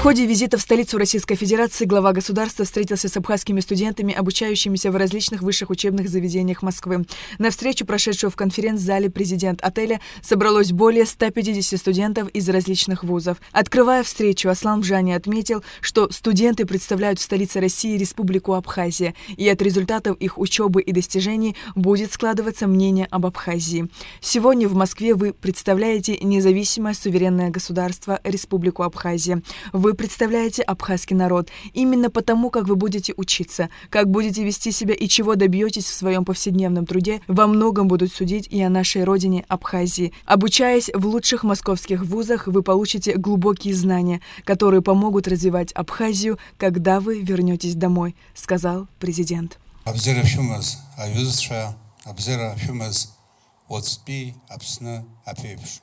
ходе визита в столицу Российской Федерации глава государства встретился с абхазскими студентами, обучающимися в различных высших учебных заведениях Москвы. На встречу, прошедшую в конференц-зале «Президент отеля», собралось более 150 студентов из различных вузов. Открывая встречу, Аслан Бжани отметил, что студенты представляют в столице России Республику Абхазия, и от результатов их учебы и достижений будет складываться мнение об Абхазии. Сегодня в Москве вы представляете независимое суверенное государство Республику Абхазия. Вы представляете абхазский народ. Именно потому, как вы будете учиться, как будете вести себя и чего добьетесь в своем повседневном труде, во многом будут судить и о нашей родине Абхазии. Обучаясь в лучших московских вузах, вы получите глубокие знания, которые помогут развивать Абхазию, когда вы вернетесь домой, сказал президент.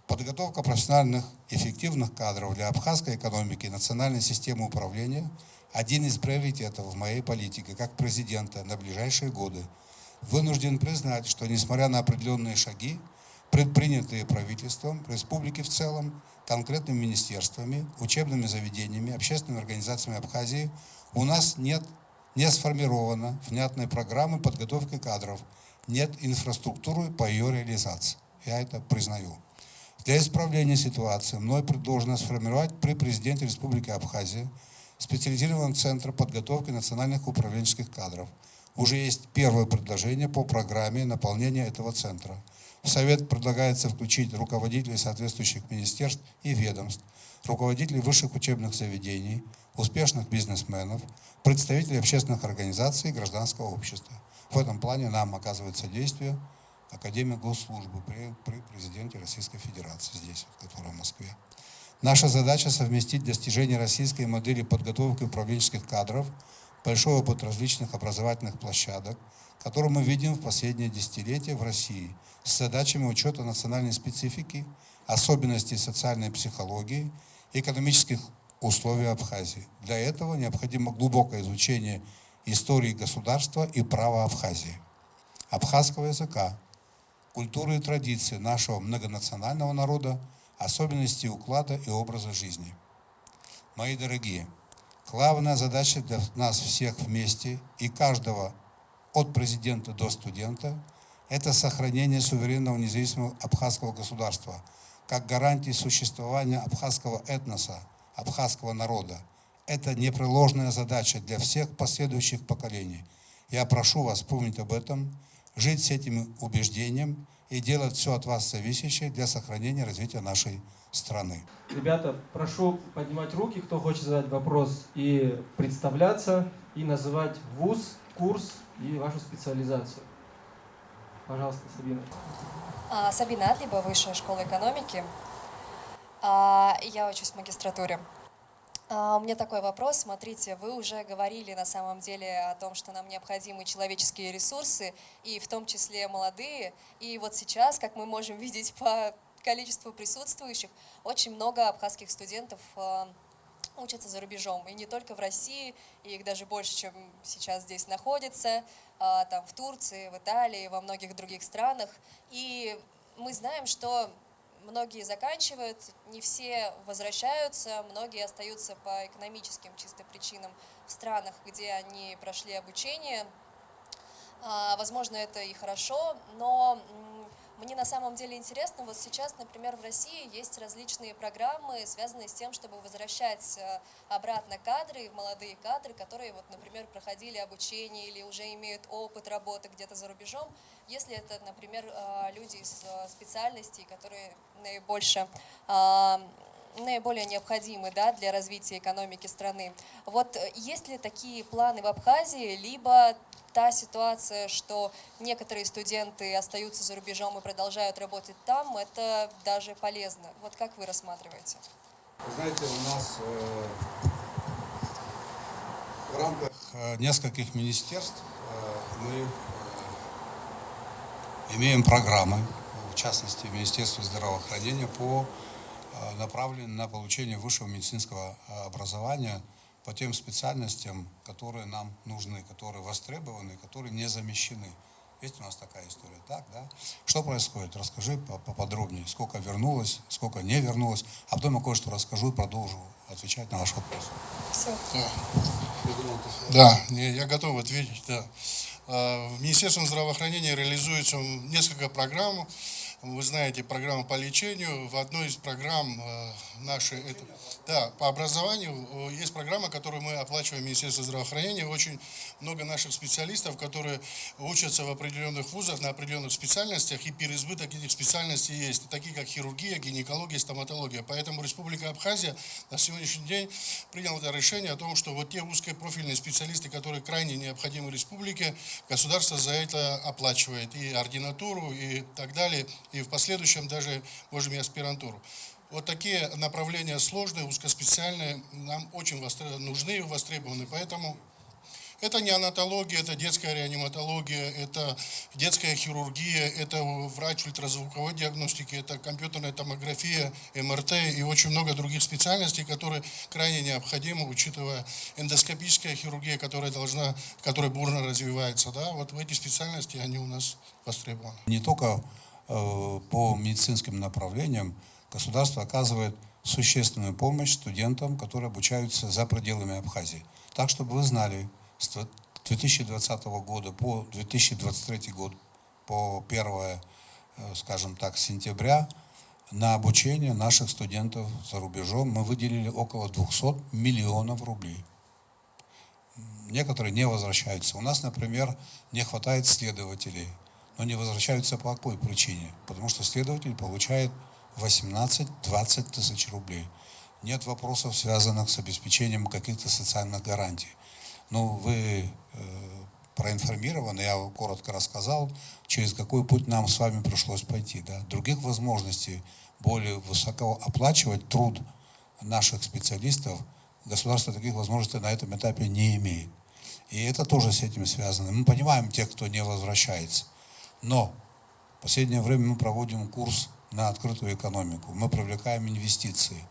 Подготовка профессиональных, эффективных кадров для абхазской экономики и национальной системы управления – один из приоритетов в моей политике как президента на ближайшие годы. Вынужден признать, что несмотря на определенные шаги, предпринятые правительством, республики в целом, конкретными министерствами, учебными заведениями, общественными организациями Абхазии, у нас не сформировано внятной программы подготовки кадров, нет инфраструктуры по ее реализации. Я это признаю. Для исправления ситуации мной предложено сформировать при президенте Республики Абхазия специализированный центр подготовки национальных управленческих кадров. Уже есть первое предложение по программе наполнения этого центра. В Совет предлагается включить руководителей соответствующих министерств и ведомств, руководителей высших учебных заведений, успешных бизнесменов, представителей общественных организаций и гражданского общества. В этом плане нам оказывает содействие Академия госслужбы при президенте Российской Федерации, здесь, который в Москве. Наша задача совместить достижения российской модели подготовки управленческих кадров, большой опыт различных образовательных площадок, который мы видим в последние десятилетия в России, с задачами учета национальной специфики, особенностей социальной психологии, экономических условий Абхазии. Для этого необходимо глубокое изучение истории государства и права Абхазии, абхазского языка, культуры и традиции нашего многонационального народа, особенностей уклада и образа жизни. Мои дорогие, главная задача для нас всех вместе и каждого от президента до студента – это сохранение суверенного независимого абхазского государства как гарантии существования абхазского этноса, абхазского народа. Это непреложная задача для всех последующих поколений. Я прошу вас помнить об этом, жить с этим убеждением и делать все от вас зависящее для сохранения и развития нашей страны. Ребята, прошу поднимать руки, кто хочет задать вопрос, и представляться, и называть вуз, курс и вашу специализацию. Пожалуйста, Сабина. Сабина Адлиба, Высшая школа экономики. Я учусь в магистратуре. У меня такой вопрос. Смотрите, вы уже говорили на самом деле о том, что нам необходимы человеческие ресурсы, и в том числе молодые. И вот сейчас, как мы можем видеть по количеству присутствующих, очень много абхазских студентов учатся за рубежом. И не только в России, их даже больше, чем сейчас здесь находится, там в Турции, в Италии, во многих других странах. И мы знаем, что многие заканчивают, не все возвращаются, многие остаются по экономическим чисто причинам в странах, где они прошли обучение. Возможно, это и хорошо, но мне на самом деле интересно, вот сейчас, например, в России есть различные программы, связанные с тем, чтобы возвращать обратно кадры, молодые кадры, которые, вот, например, проходили обучение или уже имеют опыт работы где-то за рубежом, если это, например, люди из специальностей, которые наиболее необходимы, да, для развития экономики страны. Вот есть ли такие планы в Абхазии, либо та ситуация, что некоторые студенты остаются за рубежом и продолжают работать там, это даже полезно. Вот как вы рассматриваете? Знаете, у нас в рамках нескольких министерств мы имеем программы, в частности, Министерство здравоохранения, направленные на получение высшего медицинского образования по тем специальностям, которые нам нужны, которые востребованы, которые не замещены. Есть у нас такая история, так, да? Что происходит? Расскажи поподробнее, сколько вернулось, сколько не вернулось, а потом я кое-что расскажу и продолжу отвечать на ваш вопрос. Все. Да, я готов ответить, да. В Министерстве здравоохранения реализуется несколько программ. Вы знаете, программа по лечению. В одной из программ нашей, по образованию есть программа, которую мы оплачиваем в Министерстве здравоохранения. Очень много наших специалистов, которые учатся в определенных вузах на определенных специальностях, и переизбыток этих специальностей есть, такие как хирургия, гинекология, стоматология. Поэтому Республика Абхазия на сегодняшний день приняла это решение о том, что вот те узкопрофильные специалисты, которые крайне необходимы республике, государство за это оплачивает и ординатуру, и так далее, и в последующем даже, можем, и аспирантуру. Вот такие направления сложные, узкоспециальные, нам очень нужны и востребованы. Поэтому это неонатология, это детская реаниматология, это детская хирургия, это врач ультразвуковой диагностики, это компьютерная томография, МРТ и очень много других специальностей, которые крайне необходимы, учитывая эндоскопическая хирургия, которая бурно развивается. Да? Вот в эти специальности они у нас востребованы. Не только по медицинским направлениям государство оказывает существенную помощь студентам, которые обучаются за пределами Абхазии. Так, чтобы вы знали, с 2020 года по 2023 год, по 1, скажем так, сентября, на обучение наших студентов за рубежом мы выделили около 200 миллионов рублей. Некоторые не возвращаются. У нас, например, не хватает следователей, но не возвращаются по какой причине? Потому что следователь получает 18-20 тысяч рублей. Нет вопросов, связанных с обеспечением каких-то социальных гарантий. Ну, вы проинформированы, я коротко рассказал, через какой путь нам с вами пришлось пойти. Да? Других возможностей более высоко оплачивать труд наших специалистов государство таких возможностей на этом этапе не имеет. И это тоже с этим связано. Мы понимаем тех, кто не возвращается. Но в последнее время мы проводим курс на открытую экономику. Мы привлекаем инвестиции.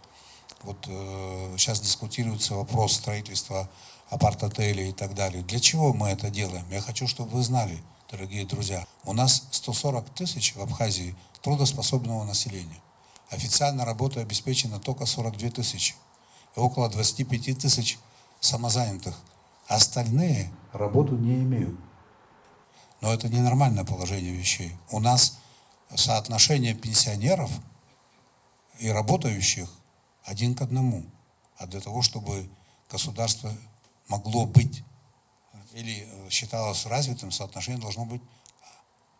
Вот сейчас дискутируется вопрос строительства апарт-отелей и так далее. Для чего мы это делаем? Я хочу, чтобы вы знали, дорогие друзья. У нас 140 тысяч в Абхазии трудоспособного населения. Официально работой обеспечено только 42 тысячи. И около 25 тысяч самозанятых. Остальные работу не имеют. Но это ненормальное положение вещей. У нас соотношение пенсионеров и работающих 1 к 1. А для того, чтобы государство могло быть или считалось развитым, соотношение должно быть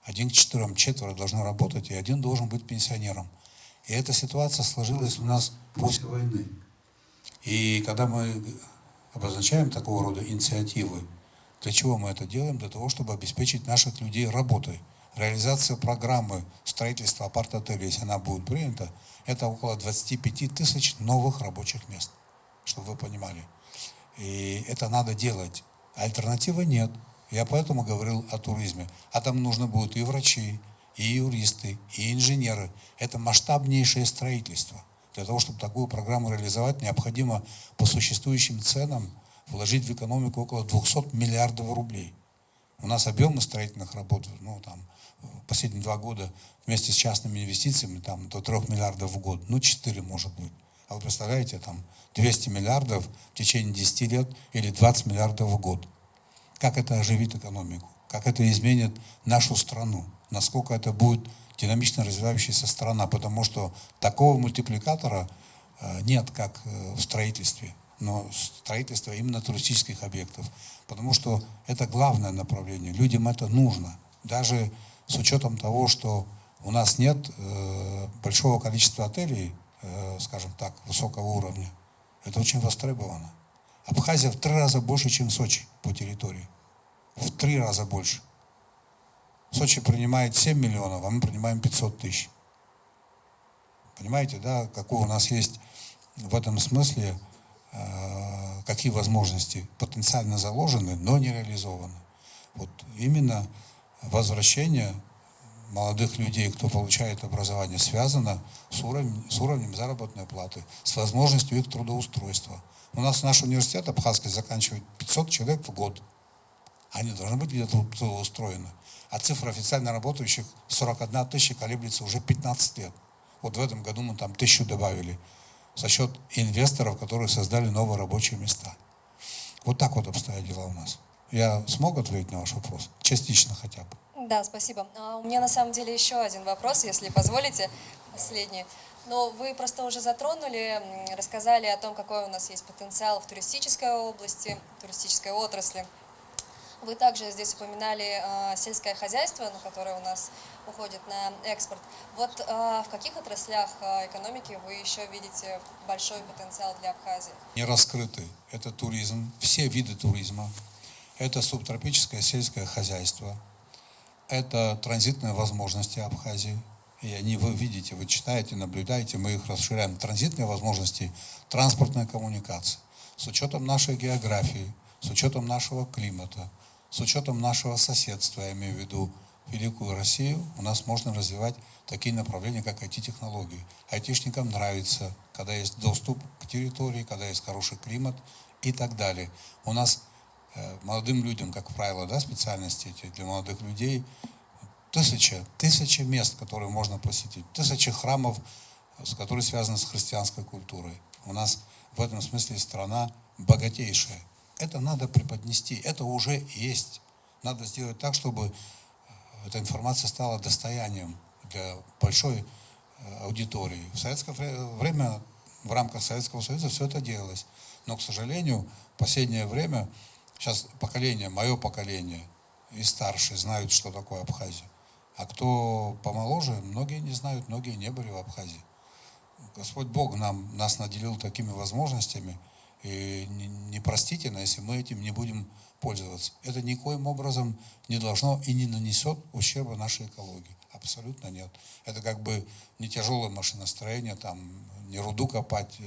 1 к 4, четверо должны работать, и 1 должен быть пенсионером. И эта ситуация сложилась у нас после войны. И когда мы обозначаем такого рода инициативы, для чего мы это делаем? Для того, чтобы обеспечить наших людей работой. Реализация программы строительства апарт-отеля, если она будет принята, это около 25 тысяч новых рабочих мест, чтобы вы понимали. И это надо делать. Альтернативы нет. Я поэтому говорил о туризме. А там нужно будет и врачи, и юристы, и инженеры. Это масштабнейшее строительство. Для того, чтобы такую программу реализовать, необходимо по существующим ценам вложить в экономику около 200 миллиардов рублей. У нас объемы строительных работ, последние 2 года вместе с частными инвестициями до 3 миллиардов в год, 4 может быть. А вы представляете, 200 миллиардов в течение 10 лет или 20 миллиардов в год. Как это оживит экономику? Как это изменит нашу страну? Насколько это будет динамично развивающаяся страна? Потому что такого мультипликатора нет, как в строительстве. Но строительство именно туристических объектов. Потому что это главное направление. Людям это нужно. Даже с учетом того, что у нас нет большого количества отелей, скажем так, высокого уровня. Это очень востребовано. Абхазия в 3 раза больше, чем Сочи по территории. В 3 раза больше. Сочи принимает 7 миллионов, а мы принимаем 500 тысяч. Понимаете, да, какой у нас есть в этом смысле, какие возможности потенциально заложены, но не реализованы. Вот именно возвращение молодых людей, кто получает образование, связано с уровнем заработной платы, с возможностью их трудоустройства. У нас наш университет абхазский заканчивает 500 человек в год. Они должны быть где-то устроены. А цифра официально работающих 41 тысяча колеблется уже 15 лет. Вот в этом году мы там 1000 добавили за счет инвесторов, которые создали новые рабочие места. Вот так вот обстоят дела у нас. Я смог ответить на ваш вопрос? Частично хотя бы. Да, спасибо. У меня на самом деле еще один вопрос, если позволите, последний. Но вы просто уже затронули, рассказали о том, какой у нас есть потенциал в туристической области, туристической отрасли. Вы также здесь упоминали сельское хозяйство, которое у нас уходит на экспорт. Вот в каких отраслях экономики вы еще видите большой потенциал для Абхазии? Не раскрытый. Это туризм, все виды туризма. Это субтропическое сельское хозяйство. Это транзитные возможности Абхазии. И они вы видите, вы читаете, наблюдаете, мы их расширяем. Транзитные возможности транспортной коммуникации. С учетом нашей географии, с учетом нашего климата, с учетом нашего соседства, я имею в виду Великую Россию, у нас можно развивать такие направления, как IT-технологии. Айтишникам нравится, когда есть доступ к территории, когда есть хороший климат и так далее. У нас молодым людям, как правило, да, специальности эти для молодых людей, тысячи мест, которые можно посетить, 1000 храмов, которые связаны с христианской культурой. У нас в этом смысле страна богатейшая. Это надо преподнести, это уже есть. Надо сделать так, чтобы эта информация стала достоянием для большой аудитории. В советское время, в рамках Советского Союза все это делалось. Но, к сожалению, в последнее время, сейчас поколение, мое поколение и старшие знают, что такое Абхазия. А кто помоложе, многие не знают, многие не были в Абхазии. Господь Бог нас наделил такими возможностями, и непростительно, если мы этим не будем пользоваться. Это никоим образом не должно и не нанесет ущерба нашей экологии. Абсолютно нет. Это как бы не тяжелое машиностроение, там, не руду копать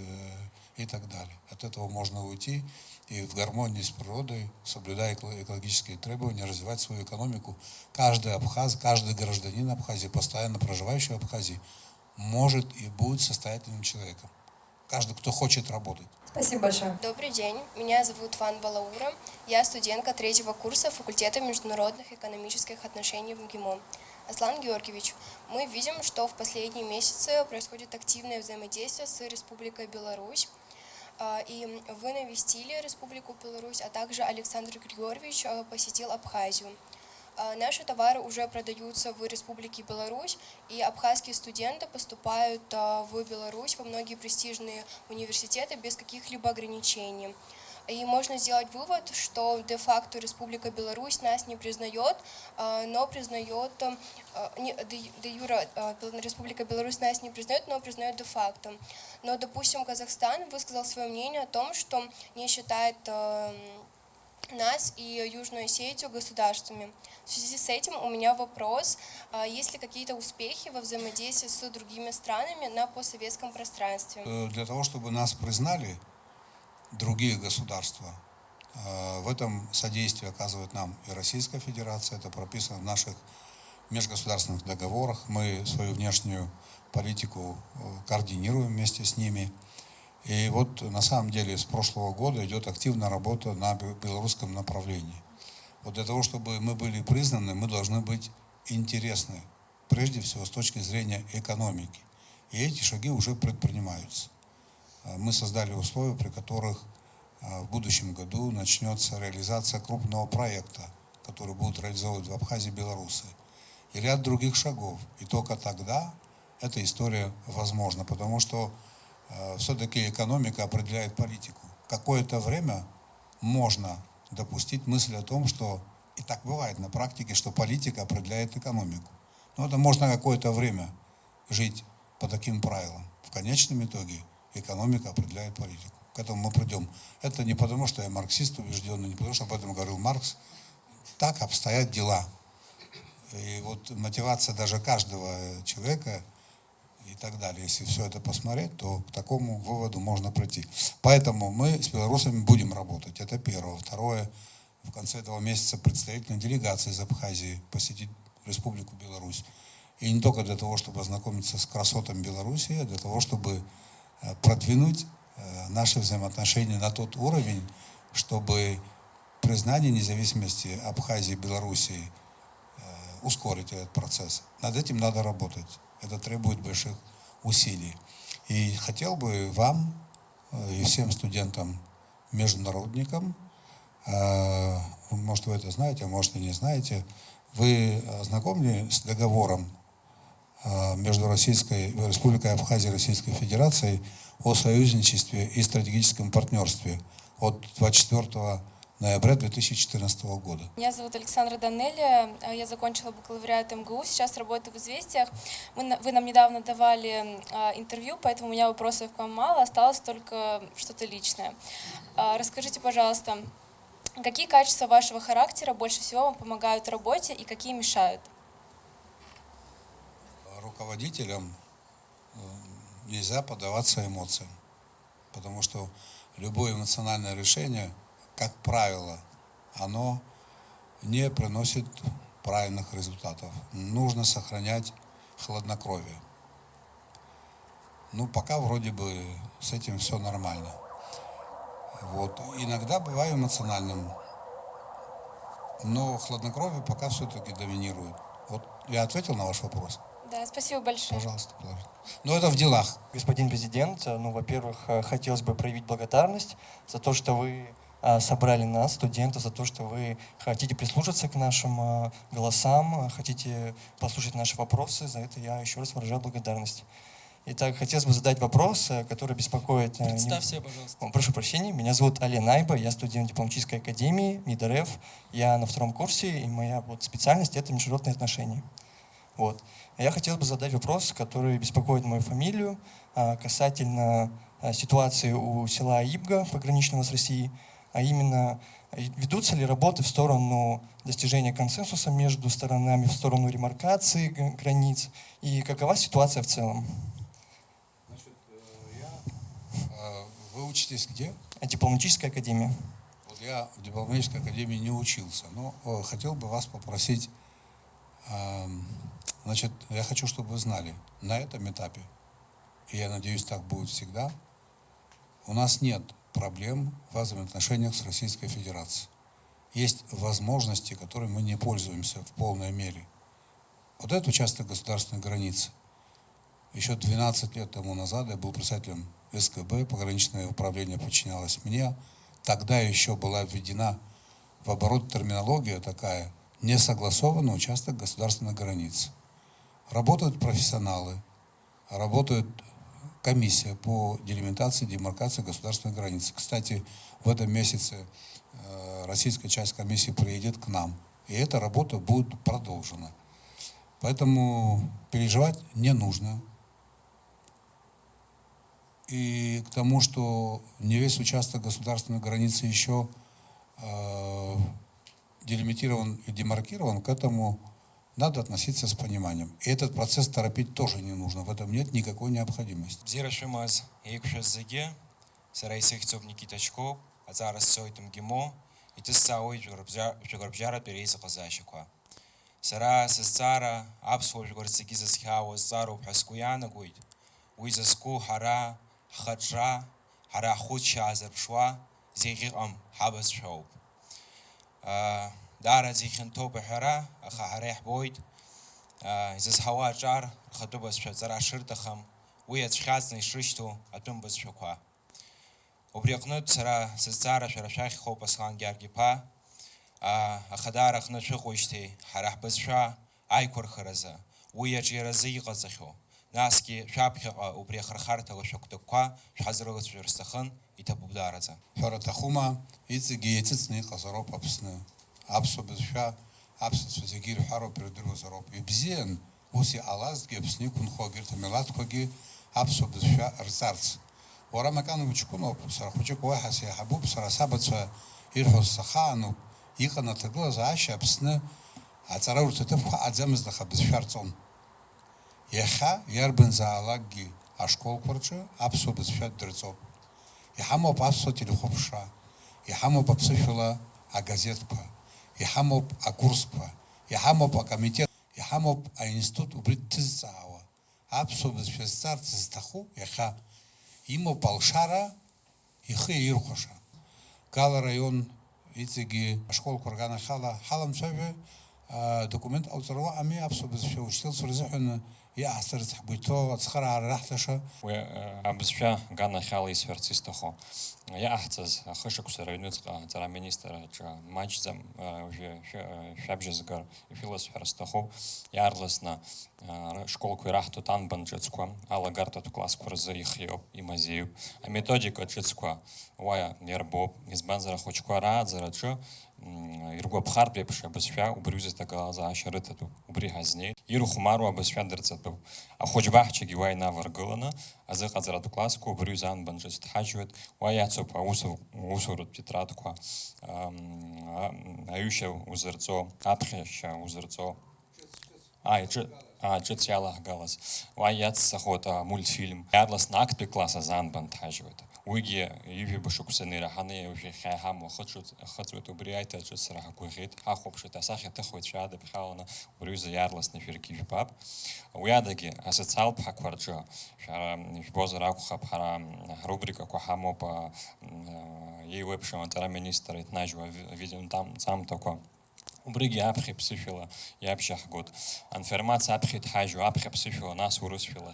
и так далее. От этого можно уйти и в гармонии с природой, соблюдая экологические требования, развивать свою экономику. Каждый абхаз, каждый гражданин Абхазии, постоянно проживающий в Абхазии, может и будет состоятельным человеком. Каждый, кто хочет работать. Спасибо большое. Добрый день, меня зовут Ван Балаура, я студентка 3-го курса факультета международных экономических отношений в МГИМО. Аслан Георгиевич, мы видим, что в последние месяцы происходит активное взаимодействие с Республикой Беларусь, и вы навестили Республику Беларусь, а также Александр Григорьевич посетил Абхазию. Наши товары уже продаются в Республике Беларусь, и абхазские студенты поступают в Беларусь во многие престижные университеты без каких-либо ограничений. И можно сделать вывод, что де-факто Республика Беларусь нас не признает, но признает, де-юра Республика Беларусь нас не признает, но признает де-факто. Но, допустим, Казахстан высказал свое мнение о том, что не считает нас и Южную Осетию государствами. В связи с этим у меня вопрос, есть ли какие-то успехи во взаимодействии с другими странами на постсоветском пространстве? Для того, чтобы нас признали другие государства, в этом содействие оказывает нам и Российская Федерация, это прописано в наших межгосударственных договорах, мы свою внешнюю политику координируем вместе с ними. И вот на самом деле с прошлого года идет активная работа на белорусском направлении. Вот для того, чтобы мы были признаны, мы должны быть интересны, прежде всего с точки зрения экономики. И эти шаги уже предпринимаются. Мы создали условия, при которых в будущем году начнется реализация крупного проекта, который будут реализовывать в Абхазии белорусы. И ряд других шагов. И только тогда эта история возможна, потому что все-таки экономика определяет политику. Какое-то время можно допустить мысль о том, что и так бывает на практике, что политика определяет экономику. Но это можно какое-то время жить по таким правилам. В конечном итоге экономика определяет политику. К этому мы придем. Это не потому, что я марксист убежденный, не потому, что об этом говорил Маркс. Так обстоят дела. И вот мотивация даже каждого человека и так далее. Если все это посмотреть, то к такому выводу можно прийти. Поэтому мы с белорусами будем работать. Это первое. Второе. В конце этого месяца представительная делегация из Абхазии посетит Республику Беларусь. И не только для того, чтобы ознакомиться с красотами Беларуси, а для того, чтобы продвинуть наши взаимоотношения на тот уровень, чтобы признание независимости Абхазии и Белоруссии ускорить этот процесс. Над этим надо работать. Это требует больших усилий. И хотел бы вам и всем студентам-международникам, может, вы это знаете, а может, и не знаете, вы ознакомлены с договором между Республикой Абхазия и Российской Федерацией о союзничестве и стратегическом партнерстве от 24 ноября 2014 года. Меня зовут Александра Данелия, я закончила бакалавриат МГУ, сейчас работаю в «Известиях». Вы нам недавно давали интервью, поэтому у меня вопросов к вам мало, осталось только что-то личное. Расскажите, пожалуйста, какие качества вашего характера больше всего вам помогают в работе и какие мешают? Руководителям нельзя поддаваться эмоциям, потому что любое эмоциональное решение, как правило, оно не приносит правильных результатов. Нужно сохранять хладнокровие. Ну, пока вроде бы с этим все нормально. Вот. Иногда бываю эмоциональным, но хладнокровие пока все-таки доминирует. Вот я ответил на ваш вопрос? Да, спасибо большое. Пожалуйста, пожалуйста. Но это в делах. Господин президент, во-первых, хотелось бы проявить благодарность за то, что вы собрали нас, студентов, за то, что вы хотите прислушаться к нашим голосам, хотите послушать наши вопросы. За это я еще раз выражаю благодарность. Итак, хотелось бы задать вопрос, который беспокоит... Представься, пожалуйста. Прошу прощения, меня зовут Ален Айба, я студент дипломатической академии МИД-РФ. Я на 2-м курсе, и моя специальность — это международные отношения. Вот. Я хотел бы задать вопрос, который беспокоит мою фамилию, касательно ситуации у села Ибга, пограничного с Россией, а именно, ведутся ли работы в сторону достижения консенсуса между сторонами, в сторону ремаркации границ, и какова ситуация в целом? Значит, вы учитесь где? Дипломатическая академия. Вот я в дипломатической академии не учился, но хотел бы вас попросить. Значит, я хочу, чтобы вы знали, на этом этапе, и я надеюсь, так будет всегда, у нас нет проблем в взаимоотношениях с Российской Федерацией. Есть возможности, которыми мы не пользуемся в полной мере. Вот этот участок государственной границы. Еще 12 лет тому назад я был председателем СКБ, пограничное управление подчинялось мне. Тогда еще была введена в оборот терминология такая: несогласованный участок государственной границы. Работают профессионалы, работает комиссия по делимитации, демаркации государственной границы. Кстати, в этом месяце российская часть комиссии приедет к нам, и эта работа будет продолжена. Поэтому переживать не нужно. И к тому, что не весь участок государственной границы еще делимитирован и демаркирован, к этому надо относиться с пониманием. И этот процесс торопить тоже не нужно. В этом нет никакой необходимости. Бзирашвимаз, Ейкушазаге, Сарайсихцов Никитачков, Азарас Сойтом Гимо, и Тесауи Жугарбжара Перейса Казачиква. Сара Сесцара, Абсфол Жугарцигизас Хао, Зару Хаскуяна Гуид, Уизаску Хара, Хаджа, Хара Хуча Азарбшва, Зигирам Хабас Шоу. دارا زيخن توب حرا أخا بويد إذا هوا جار خدو بس شزرا شرط خم ويا تشخاصني شرشتو أتم بس شكوا وبريقنت سرا سزارا شرشاخ خوب بس خان جارجي با أخدار أخنت شو خوشتي حرح بس شا أيكور خرزة ويا جيرزي قزخو ناسكي شابخ وبريخر خارتا وشكتكوا شحزرو شرستخن يتبو بدارزة حرة خوما يتجي يتسني قصرو بابسنا أبسو بزشا أبسو زجير حرو بردرو زروب يبزين وسي ألاز جبسني كن خوجر تملات خوجي أبسو بزشا رزارس ورا مكانو بتشكونه بسرعة خوجك واحد سيحبوب بسرعة سبت يرحو السخانو يقنا تقلز عشا بسنا أتراور تتفق أتزمز دخل بزشارتون يخا يربن زعلاقي أشكول كورتشو أبسو بزشا درزوب يحمو بأبسو تلخوبشا يحمو بأبسوشلا أجازتبا يحمو أكورسبا يحمو بكميتة يحمو بإنستитут وبريتزاوا أبسو بزشار تزتخو يخا يمو بالشارع يخي يرخوشا قال район ицеги школ кургана халам шабе документ ауцарва ами абсобыз все учился разухна я асар тхбуйто ацхара рахташа абзфя гана хали сверцистохо я ахцаз хышык сырайнуцка цара министра ча матчзам шабжызгар философерстохо ярлысна школку рахту танбан жыцква алагарта класс курзы ихьёб и мазею а методика жыцква вая нербоб избанзара хочква радзарачо ирго бхар бепша бсфя убрюзес тагалаза ашарытату убри газне иру хумару бсфя дырцату а хочбахчи гивай наваргылана азы казарату класску убрюзан банжес тхажует ваяцоп усурут тетрадку аюша узырцо апхеща узырцо Джетсялах галас. Ваяц сахота мультфильм. Ярлас накпи класса занбан тхажует. Уиги юви башуксанира ханы уже хайхаму хацут убриайта джетсраха кугит. Ахопшит асахи тахует шада бхалана урюза ярлас нефирки випап. Уядаги асоциал пхакварджо. Шара бозараку хапхара рубрика кухамо по ей вебшема тара министра итнажва видим там такое. Убриги апхи псифила ябшах год. Информация апхи тхажу апхи псифила нас урусфила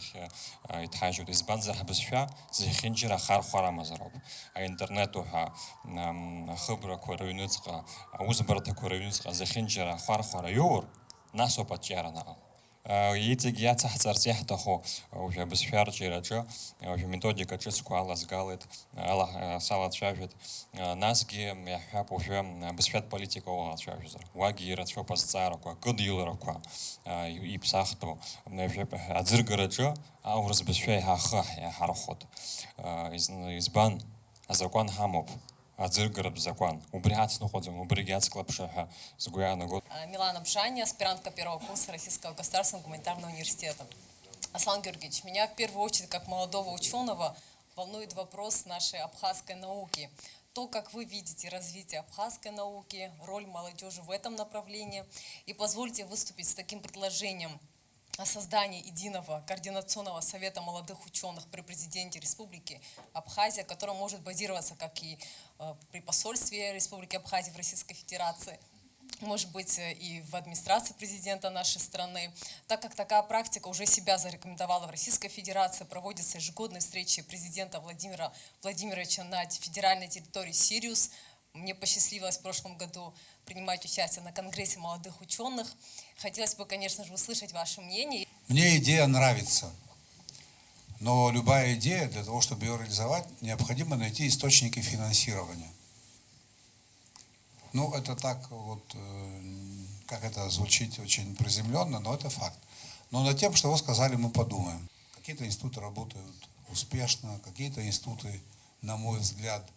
тхажу из банзах бсфя зихинджира хар харамазароб. А интернету ха хыбра курюницка узбарта курюницка зихинджира хар хара юр нас опачарана. Итиги я цахцарцех тахо уже бсфяр чираджо уже методика ческу аллас галит алла салат шавит насги я хап уже бсфят политика алла шавит ваги рачо пасцарако гудилрако и псахто уже адзыргараджо а ураз бсфяй хаха хархот избан закон хамоп Адзыргараб закон. Убригаться находим, убригаться клапшаха с Гуяна год. Милана Бшани, аспирантка первого курса Российского государственного гуманитарного университета. Аслан Георгиевич, меня в первую очередь, как молодого ученого, волнует вопрос нашей абхазской науки. То, как вы видите развитие абхазской науки, роль молодежи в этом направлении. И позвольте выступить с таким предложением о создании единого координационного совета молодых ученых при президенте Республики Абхазия, который может базироваться как и при посольстве Республики Абхазия в Российской Федерации, может быть и в администрации президента нашей страны, так как такая практика уже себя зарекомендовала в Российской Федерации, проводятся ежегодные встречи президента Владимира Владимировича на федеральной территории Сириус. Мне посчастливилось в прошлом году принимать участие на Конгрессе молодых ученых. Хотелось бы, конечно же, услышать ваше мнение. Мне идея нравится, но любая идея, для того, чтобы ее реализовать, необходимо найти источники финансирования. Ну, это так вот, как это звучит очень приземленно, но это факт. Но над тем, что вы сказали, мы подумаем. Какие-то институты работают успешно, какие-то институты, на мой взгляд,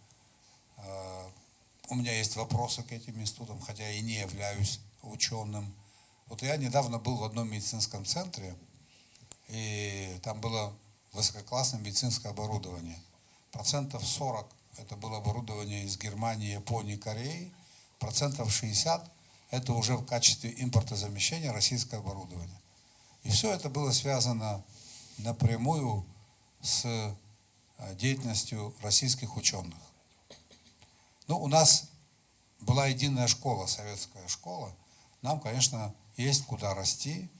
у меня есть вопросы к этим институтам, хотя и не являюсь ученым. Вот я недавно был в одном медицинском центре, и там было высококлассное медицинское оборудование. 40% это было оборудование из Германии, Японии, Кореи, 60% это уже в качестве импортозамещения российское оборудование. И все это было связано напрямую с деятельностью российских ученых. Ну, у нас была единая школа, советская школа. Нам, конечно, есть куда расти.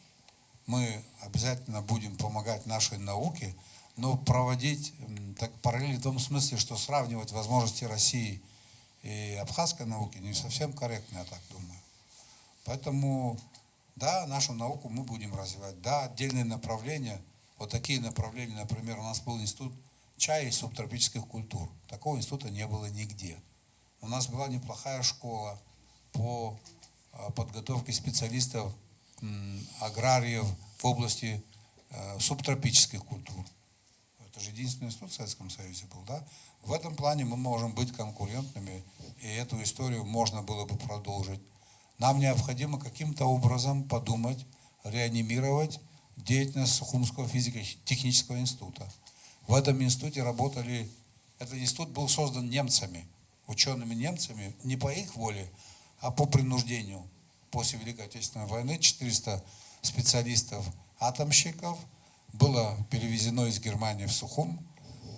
Мы обязательно будем помогать нашей науке, но проводить так параллели в том смысле, что сравнивать возможности России и абхазской науки не совсем корректно, я так думаю. Поэтому, да, нашу науку мы будем развивать. Да, отдельные направления, вот такие направления, например, у нас был институт чая и субтропических культур. Такого института не было нигде. У нас была неплохая школа по подготовке специалистов, аграриев в области субтропических культур. Это же единственный институт в Советском Союзе был, да? В этом плане мы можем быть конкурентными, и эту историю можно было бы продолжить. Нам необходимо каким-то образом подумать, реанимировать деятельность Сухумского физико-технического института. В этом институте работали, этот институт был создан немцами, учеными немцами, не по их воле, а по принуждению. После Великой Отечественной войны 400 специалистов-атомщиков было перевезено из Германии в Сухум.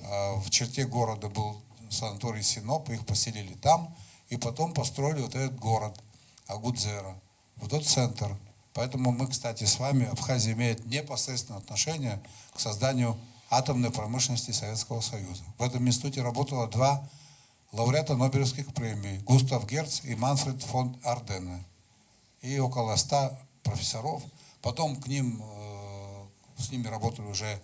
В черте города был санаторий Синоп, их поселили там. и потом построили вот этот город Агудзера, вот тот центр. Поэтому мы, кстати, с вами, Абхазия имеет непосредственное отношение к созданию атомной промышленности Советского Союза. В этом институте работало 2 лауреата Нобелевских премий, Густав Герц и Манфред фон Арденне. И около 100 профессоров. Потом к ним, с ними работали уже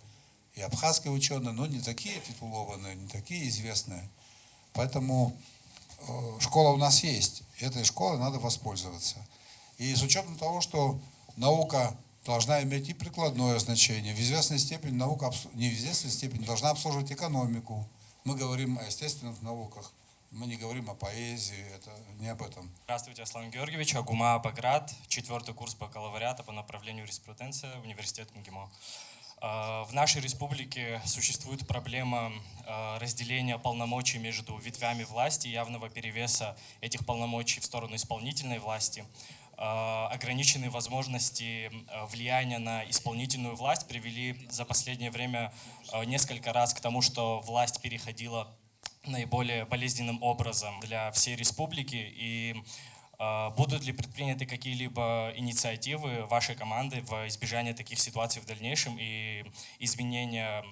и абхазские ученые, но не такие титулованные, не такие известные. Поэтому школа у нас есть. Этой школой надо воспользоваться. И с учетом того, что наука должна иметь и прикладное значение, в известной степени наука, не в известной степени, должна обслуживать экономику. Мы говорим о естественных науках, мы не говорим о поэзии, это не об этом. Здравствуйте, Аслан Георгиевич. Агума Баграт, 4-й курс бакалавриата по направлению юриспруденция, университет МГИМО. В нашей республике существует проблема разделения полномочий между ветвями власти, явного перевеса этих полномочий в сторону исполнительной власти. Ограниченные возможности влияния на исполнительную власть привели за последнее время несколько раз к тому, что власть переходила наиболее болезненным образом для всей республики. И будут ли предприняты какие-либо инициативы вашей команды в избежание таких ситуаций в дальнейшем и изменения,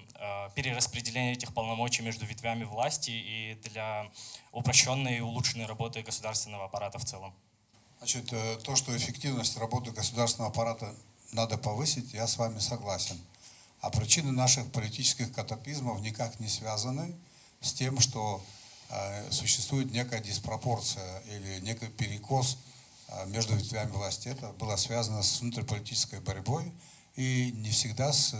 перераспределения этих полномочий между ветвями власти и для упрощенной и улучшенной работы государственного аппарата в целом? Значит, то, что эффективность работы государственного аппарата надо повысить, я с вами согласен. А причины наших политических катаклизмов никак не связаны с тем, что существует некая диспропорция или некий перекос между ветвями власти. Это было связано с внутриполитической борьбой и не всегда с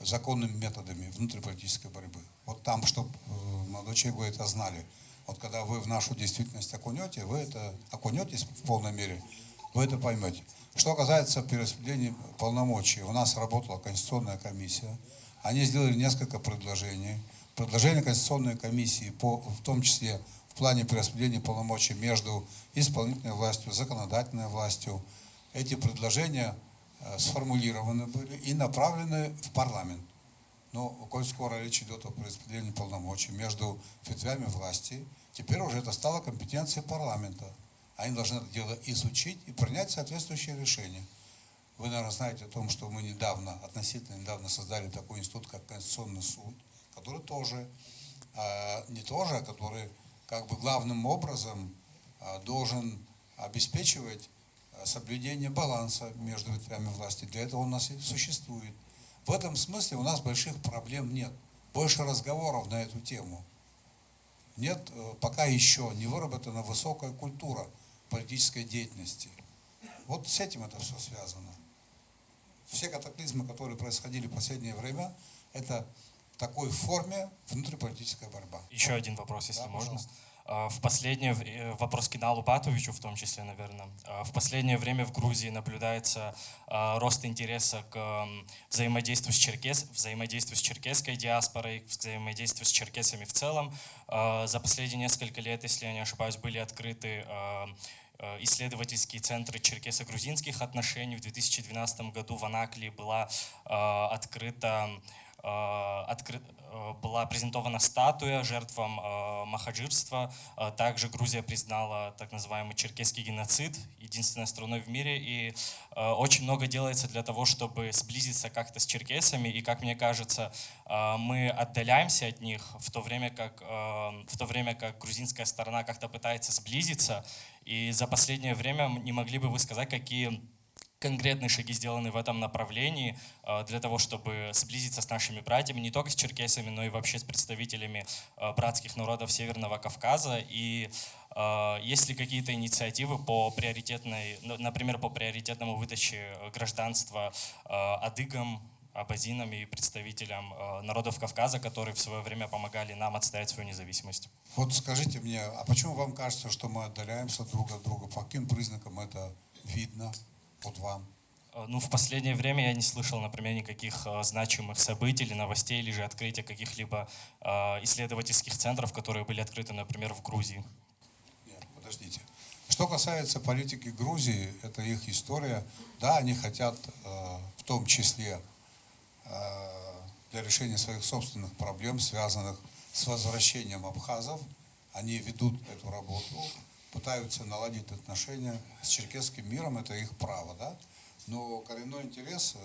законными методами внутриполитической борьбы. Вот там, чтобы молодой человек, вы это знали. Вот когда вы в нашу действительность окунетесь в полной мере, вы это поймете. Что касается перераспределения полномочий, у нас работала Конституционная комиссия. Они сделали несколько предложений. Предложения Конституционной комиссии, в том числе в плане перераспределения полномочий между исполнительной властью, законодательной властью, эти предложения сформулированы были и направлены в парламент. Но, коль скоро речь идет о перераспределении полномочий между ветвями власти, теперь уже это стало компетенцией парламента. Они должны это дело изучить и принять соответствующее решение. Вы, наверное, знаете о том, что мы относительно недавно создали такой институт, как Конституционный суд, который тоже, который как бы главным образом должен обеспечивать соблюдение баланса между ветвями власти. Для этого он у нас и существует. В этом смысле у нас больших проблем нет. Больше разговоров на эту тему. Нет, пока еще не выработана высокая культура политической деятельности. Вот с этим это все связано. Все катаклизмы, которые происходили в последнее время, это в такой форме внутриполитическая борьба. Еще один вопрос, если да, можно. Пожалуйста. В последнее вопрос к Иналу Батовичу в том числе, наверное. В последнее время в Грузии наблюдается рост интереса к взаимодействию с черкесской диаспорой, взаимодействию с черкесами в целом. За последние несколько лет, если я не ошибаюсь, были открыты исследовательские центры черкесо-грузинских отношений. В 2012 году в Анаклии была была презентована статуя жертвам махаджирства. Также Грузия признала так называемый черкесский геноцид единственной страной в мире. И очень много делается для того, чтобы сблизиться как-то с черкесами. И, как мне кажется, мы отдаляемся от них, в то время как грузинская сторона как-то пытается сблизиться. И за последнее время не могли бы вы сказать, какие конкретные шаги сделаны в этом направлении для того, чтобы сблизиться с нашими братьями, не только с черкесами, но и вообще с представителями братских народов Северного Кавказа? И есть ли какие-то инициативы например, по приоритетному выдаче гражданства адыгам, абазинам и представителям народов Кавказа, которые в свое время помогали нам отстоять свою независимость? Вот скажите мне, а почему вам кажется, что мы отдаляемся друг от друга? По каким признакам это видно? Вот вам. Ну, в последнее время я не слышал, например, никаких значимых событий или новостей, или же открытия каких-либо исследовательских центров, которые были открыты, например, в Грузии. Нет, подождите. Что касается политики Грузии, это их история. Да, они хотят, в том числе, для решения своих собственных проблем, связанных с возвращением абхазов они ведут эту работу, пытаются наладить отношения с черкесским миром, это их право, да? Но коренной интерес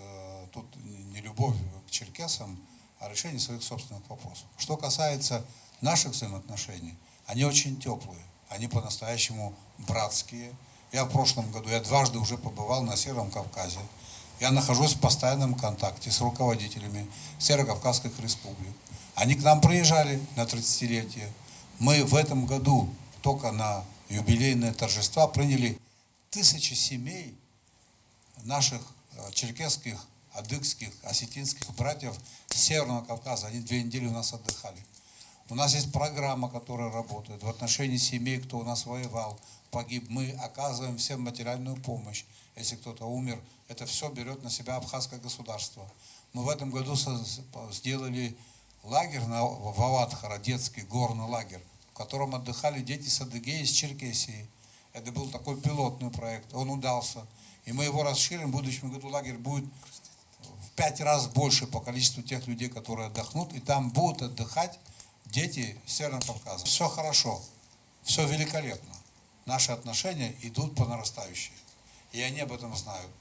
тут не любовь к черкесам, а решение своих собственных вопросов. Что касается наших взаимоотношений, они очень теплые, они по-настоящему братские. Я в прошлом году, я дважды уже побывал на Северном Кавказе. Я нахожусь в постоянном контакте с руководителями Северо-Кавказских республик. Они к нам приезжали на 30-летие. Мы в этом году только на юбилейные торжества приняли 1000 семей наших черкесских, адыгских, осетинских братьев с Северного Кавказа. Они 2 недели у нас отдыхали. У нас есть программа, которая работает в отношении семей, кто у нас воевал, погиб. Мы оказываем всем материальную помощь. Если кто-то умер, это все берет на себя абхазское государство. Мы в этом году сделали лагерь в Аватхара, детский горный лагерь, в котором отдыхали дети с Адыгеи и с Черкесии. Это был такой пилотный проект, он удался. И мы его расширим, в будущем году лагерь будет в 5 раз больше по количеству тех людей, которые отдохнут, и там будут отдыхать дети Северного Кавказа. Все хорошо, все великолепно. Наши отношения идут по нарастающей. И они об этом знают.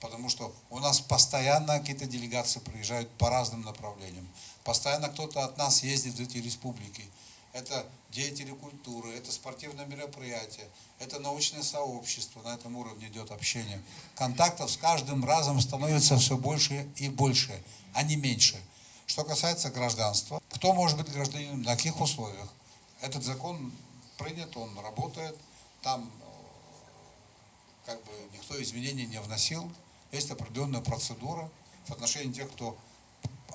Потому что у нас постоянно какие-то делегации приезжают по разным направлениям. Постоянно кто-то от нас ездит в эти республики. Это деятели культуры, это спортивное мероприятие, это научное сообщество, на этом уровне идет общение. Контактов с каждым разом становится все больше и больше, а не меньше. Что касается гражданства, кто может быть гражданином, на каких условиях? Этот закон принят, он работает, там как бы никто изменений не вносил, есть определенная процедура в отношении тех, кто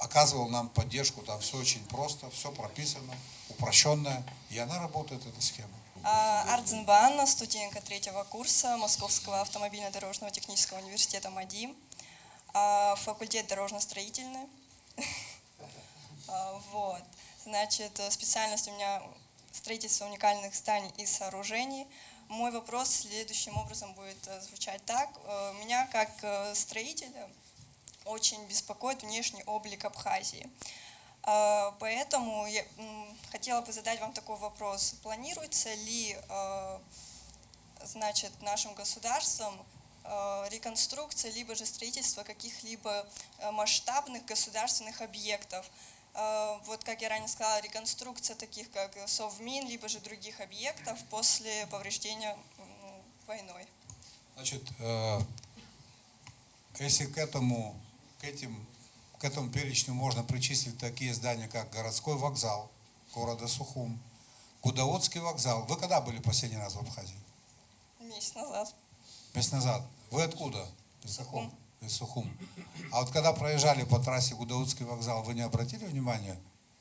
оказывал нам поддержку, там все очень просто, все прописано, упрощенное, и она работает, эта схема. Ардзинба Анна, студентка 3-го курса Московского автомобильно-дорожного технического университета МАДИ, факультет дорожно-строительный. Вот. Значит, специальность у меня строительство уникальных зданий и сооружений. Мой вопрос следующим образом будет звучать так. Меня как строителя очень беспокоит внешний облик Абхазии. Поэтому я хотела бы задать вам такой вопрос. Планируется ли, значит, нашим государством реконструкция, либо же строительство каких-либо масштабных государственных объектов? Вот, как я ранее сказала, реконструкция таких, как Совмин, либо же других объектов после повреждения войной. Значит, если к этому перечню можно причислить такие здания, как городской вокзал города Сухум, Гудаутский вокзал. Вы когда были последний раз в Абхазии? Месяц назад. Месяц назад. Вы откуда? Из Сухум. А вот когда проезжали по трассе Гудаутский вокзал, вы не обратили внимания?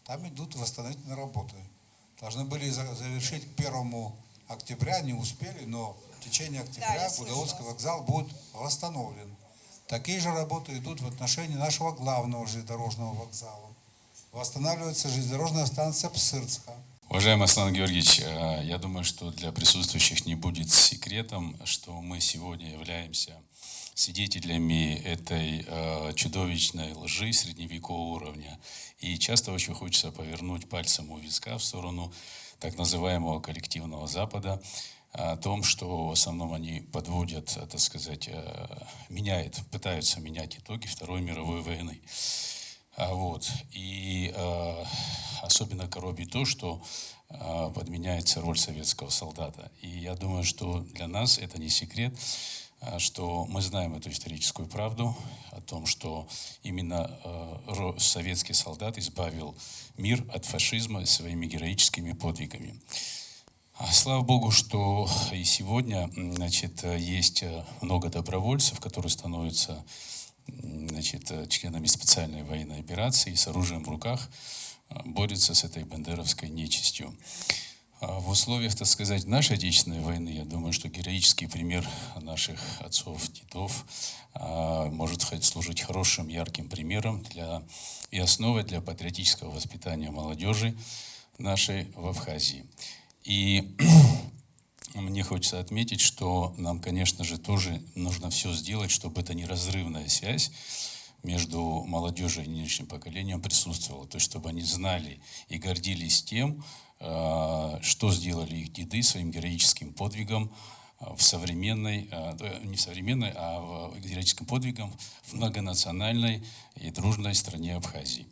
Там идут восстановительные работы. Должны были завершить к 1 октября, не успели, но в течение октября Гудаутский вокзал будет восстановлен. Такие же работы идут в отношении нашего главного железнодорожного вокзала. Восстанавливается железнодорожная станция Псырцха. Уважаемый Аслан Георгиевич, я думаю, что для присутствующих не будет секретом, что мы сегодня являемся свидетелями этой чудовищной лжи средневекового уровня. И часто очень хочется повернуть пальцем у виска в сторону так называемого коллективного Запада, о том, что в основном они подводят, так сказать, пытаются менять итоги Второй мировой войны. Вот. И особенно коробит то, что подменяется роль советского солдата. И я думаю, что для нас это не секрет, что мы знаем эту историческую правду о том, что именно советский солдат избавил мир от фашизма своими героическими подвигами. Слава Богу, что и сегодня, значит, есть много добровольцев, которые становятся, значит, членами специальной военной операции и с оружием в руках борются с этой бандеровской нечистью. В условиях, так сказать, нашей Отечественной войны, я думаю, что героический пример наших отцов, дедов может служить хорошим, ярким примером и основой для патриотического воспитания молодежи нашей в Абхазии. И мне хочется отметить, что нам, конечно же, тоже нужно все сделать, чтобы эта неразрывная связь между молодежью и нынешним поколением присутствовала. То есть, чтобы они знали и гордились тем, что сделали их деды своим героическим подвигом в современной, не в современной, а в героическим подвигом в многонациональной и дружной стране Абхазии.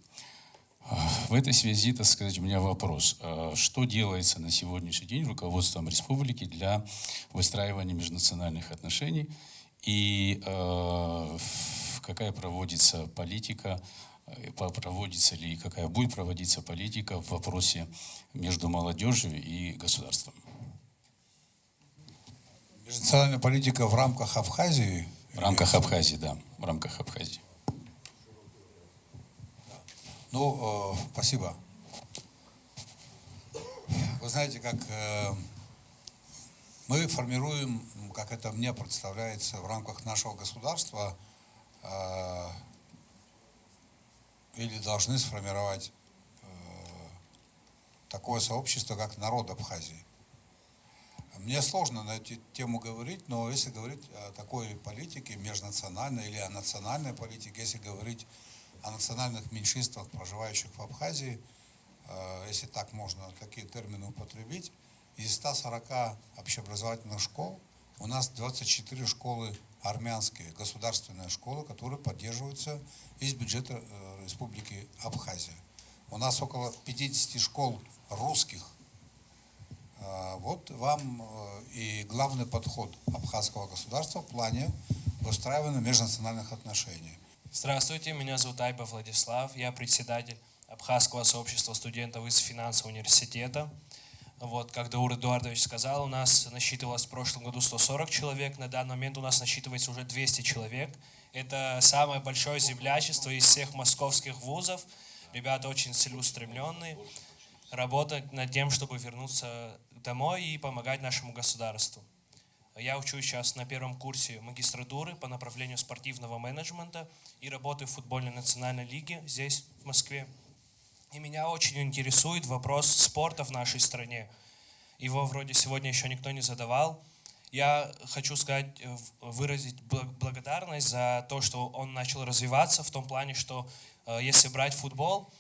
В этой связи, так сказать, у меня вопрос. Что делается на сегодняшний день руководством республики для выстраивания межнациональных отношений и какая проводится политика, проводится ли, какая будет проводиться политика в вопросе между молодежью и государством? Межнациональная политика в рамках Абхазии? В рамках Абхазии, да, в рамках Абхазии. Ну, спасибо. Вы знаете, как мы формируем, как это мне представляется, в рамках нашего государства или должны сформировать такое сообщество, как народ Абхазии. Мне сложно на эту тему говорить, но если говорить о такой политике межнациональной или о национальной политике, если говорить о национальных меньшинствах, проживающих в Абхазии, если так можно такие термины употребить, из 140 общеобразовательных школ у нас 24 школы армянские, государственные школы, которые поддерживаются из бюджета Республики Абхазия. У нас около 50 школ русских. Вот вам и главный подход абхазского государства в плане выстраивания межнациональных отношений. Здравствуйте, меня зовут Айба Владислав, я председатель Абхазского сообщества студентов из финансового университета. Вот, как Даур Эдуардович сказал, у нас насчитывалось в прошлом году 140 человек, на данный момент у нас насчитывается уже 200 человек. Это самое большое землячество из всех московских вузов. Ребята очень целеустремленные, работают над тем, чтобы вернуться домой и помогать нашему государству. Я учусь сейчас на первом курсе магистратуры по направлению спортивного менеджмента и работаю в футбольной национальной лиге здесь, в Москве. И меня очень интересует вопрос спорта в нашей стране. Его вроде сегодня еще никто не задавал. Я хочу сказать, выразить благодарность за то, что он начал развиваться в том плане, что если брать футбол,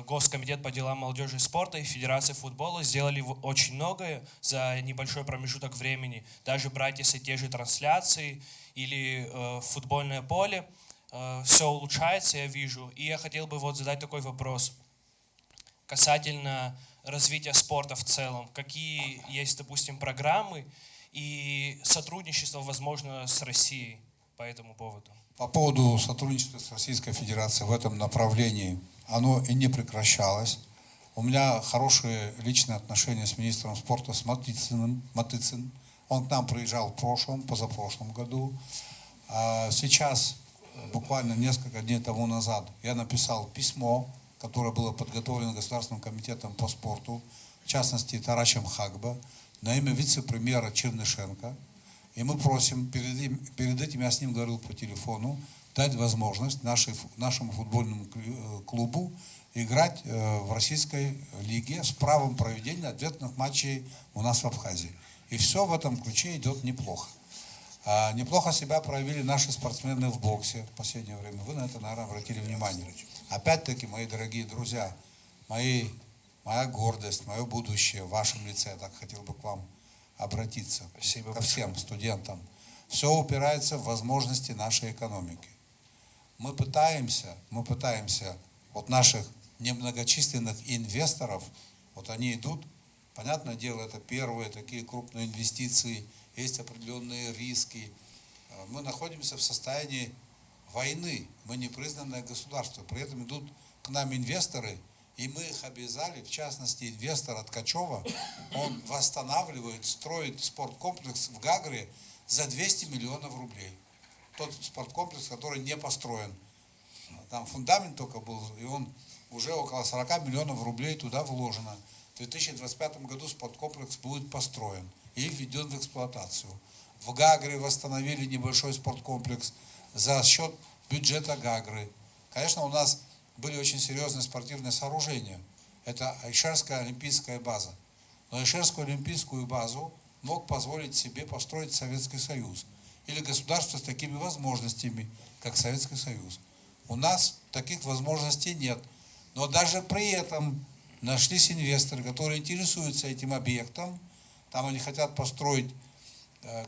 Госкомитет по делам молодежи и спорта и Федерация футбола сделали очень многое за небольшой промежуток времени. Даже брать, если те же трансляции или футбольное поле, все улучшается, я вижу. И я хотел бы вот задать такой вопрос касательно развития спорта в целом. Какие есть, допустим, программы и сотрудничество, возможно, с Россией по этому поводу? По поводу сотрудничества с Российской Федерацией в этом направлении, оно и не прекращалось. У меня хорошие личные отношения с министром спорта, с Матыцыным. Он к нам приезжал в прошлом, позапрошлом году. А сейчас, буквально несколько дней тому назад, я написал письмо, которое было подготовлено Государственным комитетом по спорту, в частности Тарачем Хагба, на имя вице-премьера Чернышенко. И мы просим, перед этим я с ним говорил по телефону, дать возможность нашему футбольному клубу играть в российской лиге с правом проведения ответных матчей у нас в Абхазии. И все в этом ключе идет неплохо. Неплохо себя проявили наши спортсмены в боксе в последнее время. Вы на это, наверное, обратили внимание. Опять-таки, мои дорогие друзья, моя гордость, мое будущее в вашем лице, я так хотел бы к вам обратиться. Спасибо ко всем студентам. Все упирается в возможности нашей экономики. Мы пытаемся вот наших немногочисленных инвесторов, вот они идут, понятное дело, это первые такие крупные инвестиции, есть определенные риски. Мы находимся в состоянии войны, мы непризнанное государство, при этом идут к нам инвесторы, и мы их обязали, в частности, инвестор от Ткачева, он восстанавливает, строит спорткомплекс в Гагре за 200 миллионов рублей. Тот спорткомплекс, который не построен. Там фундамент только был, и он уже около 40 миллионов рублей туда вложено. В 2025 году спорткомплекс будет построен и введен в эксплуатацию. В Гагре восстановили небольшой спорткомплекс за счет бюджета Гагры. Конечно, у нас были очень серьезные спортивные сооружения. Это Айшерская олимпийская база. Но Айшерскую олимпийскую базу мог позволить себе построить Советский Союз. Или государство с такими возможностями, как Советский Союз. У нас таких возможностей нет. Но даже при этом нашлись инвесторы, которые интересуются этим объектом. Там они хотят построить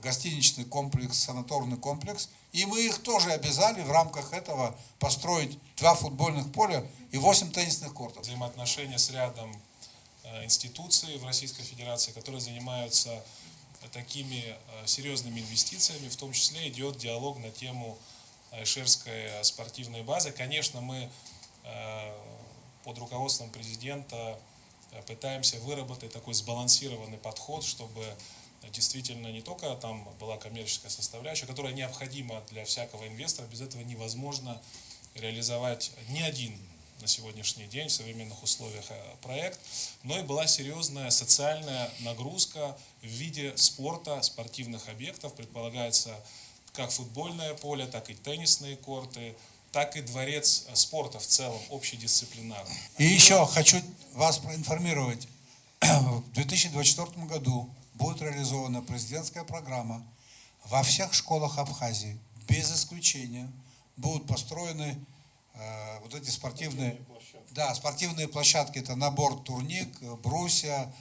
гостиничный комплекс, санаторный комплекс. И мы их тоже обязали в рамках этого построить 2 футбольных поля и 8 теннисных кортов. Взаимоотношения с рядом институций в Российской Федерации, которые занимаются такими серьезными инвестициями, в том числе идет диалог на тему Айшерской спортивной базы. Конечно, мы под руководством президента пытаемся выработать такой сбалансированный подход, чтобы действительно не только там была коммерческая составляющая, которая необходима для всякого инвестора, без этого невозможно реализовать ни один на сегодняшний день в современных условиях проект, но и была серьезная социальная нагрузка в виде спорта, спортивных объектов. Предполагается как футбольное поле, так и теннисные корты, так и дворец спорта в целом, общедисциплинарный. И еще хочу вас проинформировать. В 2024 году будет реализована президентская программа. Во всех школах Абхазии, без исключения, будут построены вот эти спортивные площадки. Это набор турник, брусья,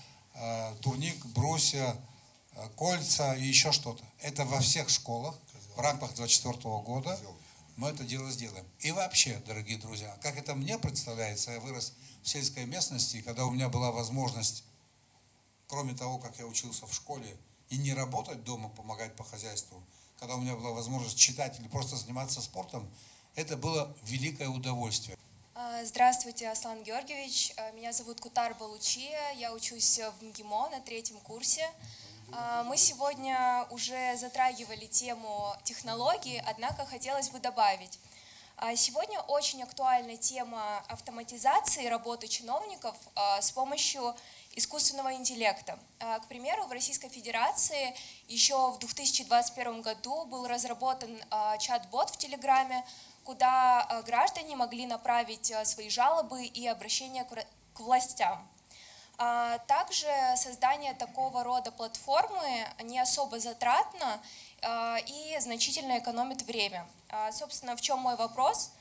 кольца и еще что-то. Это во всех школах в рамках 2024 года мы это дело сделаем. И вообще, дорогие друзья, как это мне представляется, я вырос в сельской местности, когда у меня была возможность, кроме того, как я учился в школе, и не работать дома, помогать по хозяйству, когда у меня была возможность читать или просто заниматься спортом, это было великое удовольствие. Здравствуйте, Аслан Георгиевич. Меня зовут Кутар Балучия. Я учусь в МГИМО на 3-м курсе. Мы сегодня уже затрагивали тему технологий, однако хотелось бы добавить. Сегодня очень актуальна тема автоматизации работы чиновников с помощью искусственного интеллекта. К примеру, в Российской Федерации еще в 2021 году был разработан чат-бот в Телеграме, куда граждане могли направить свои жалобы и обращения к властям. Также создание такого рода платформы не особо затратно и значительно экономит время. Собственно, в чем мой вопрос?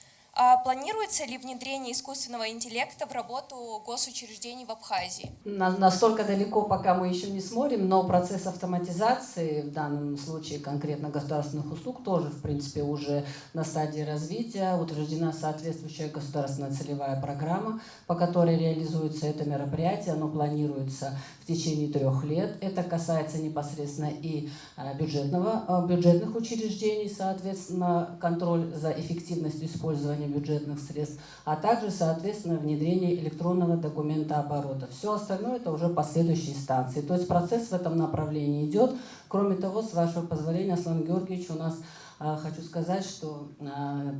Планируется ли внедрение искусственного интеллекта в работу госучреждений в Абхазии? Настолько далеко пока мы еще не смотрим, но процесс автоматизации, в данном случае конкретно государственных услуг, тоже, в принципе, уже на стадии развития. Утверждена соответствующая государственная целевая программа, по которой реализуется это мероприятие. Оно планируется в течение 3 лет. Это касается непосредственно и бюджетных учреждений, соответственно, контроль за эффективностью использования бюджетных средств, а также, соответственно, внедрение электронного документооборота. Все остальное это уже последующие инстанции. То есть процесс в этом направлении идет. Кроме того, с вашего позволения, Аслан Георгиевич, у нас хочу сказать, что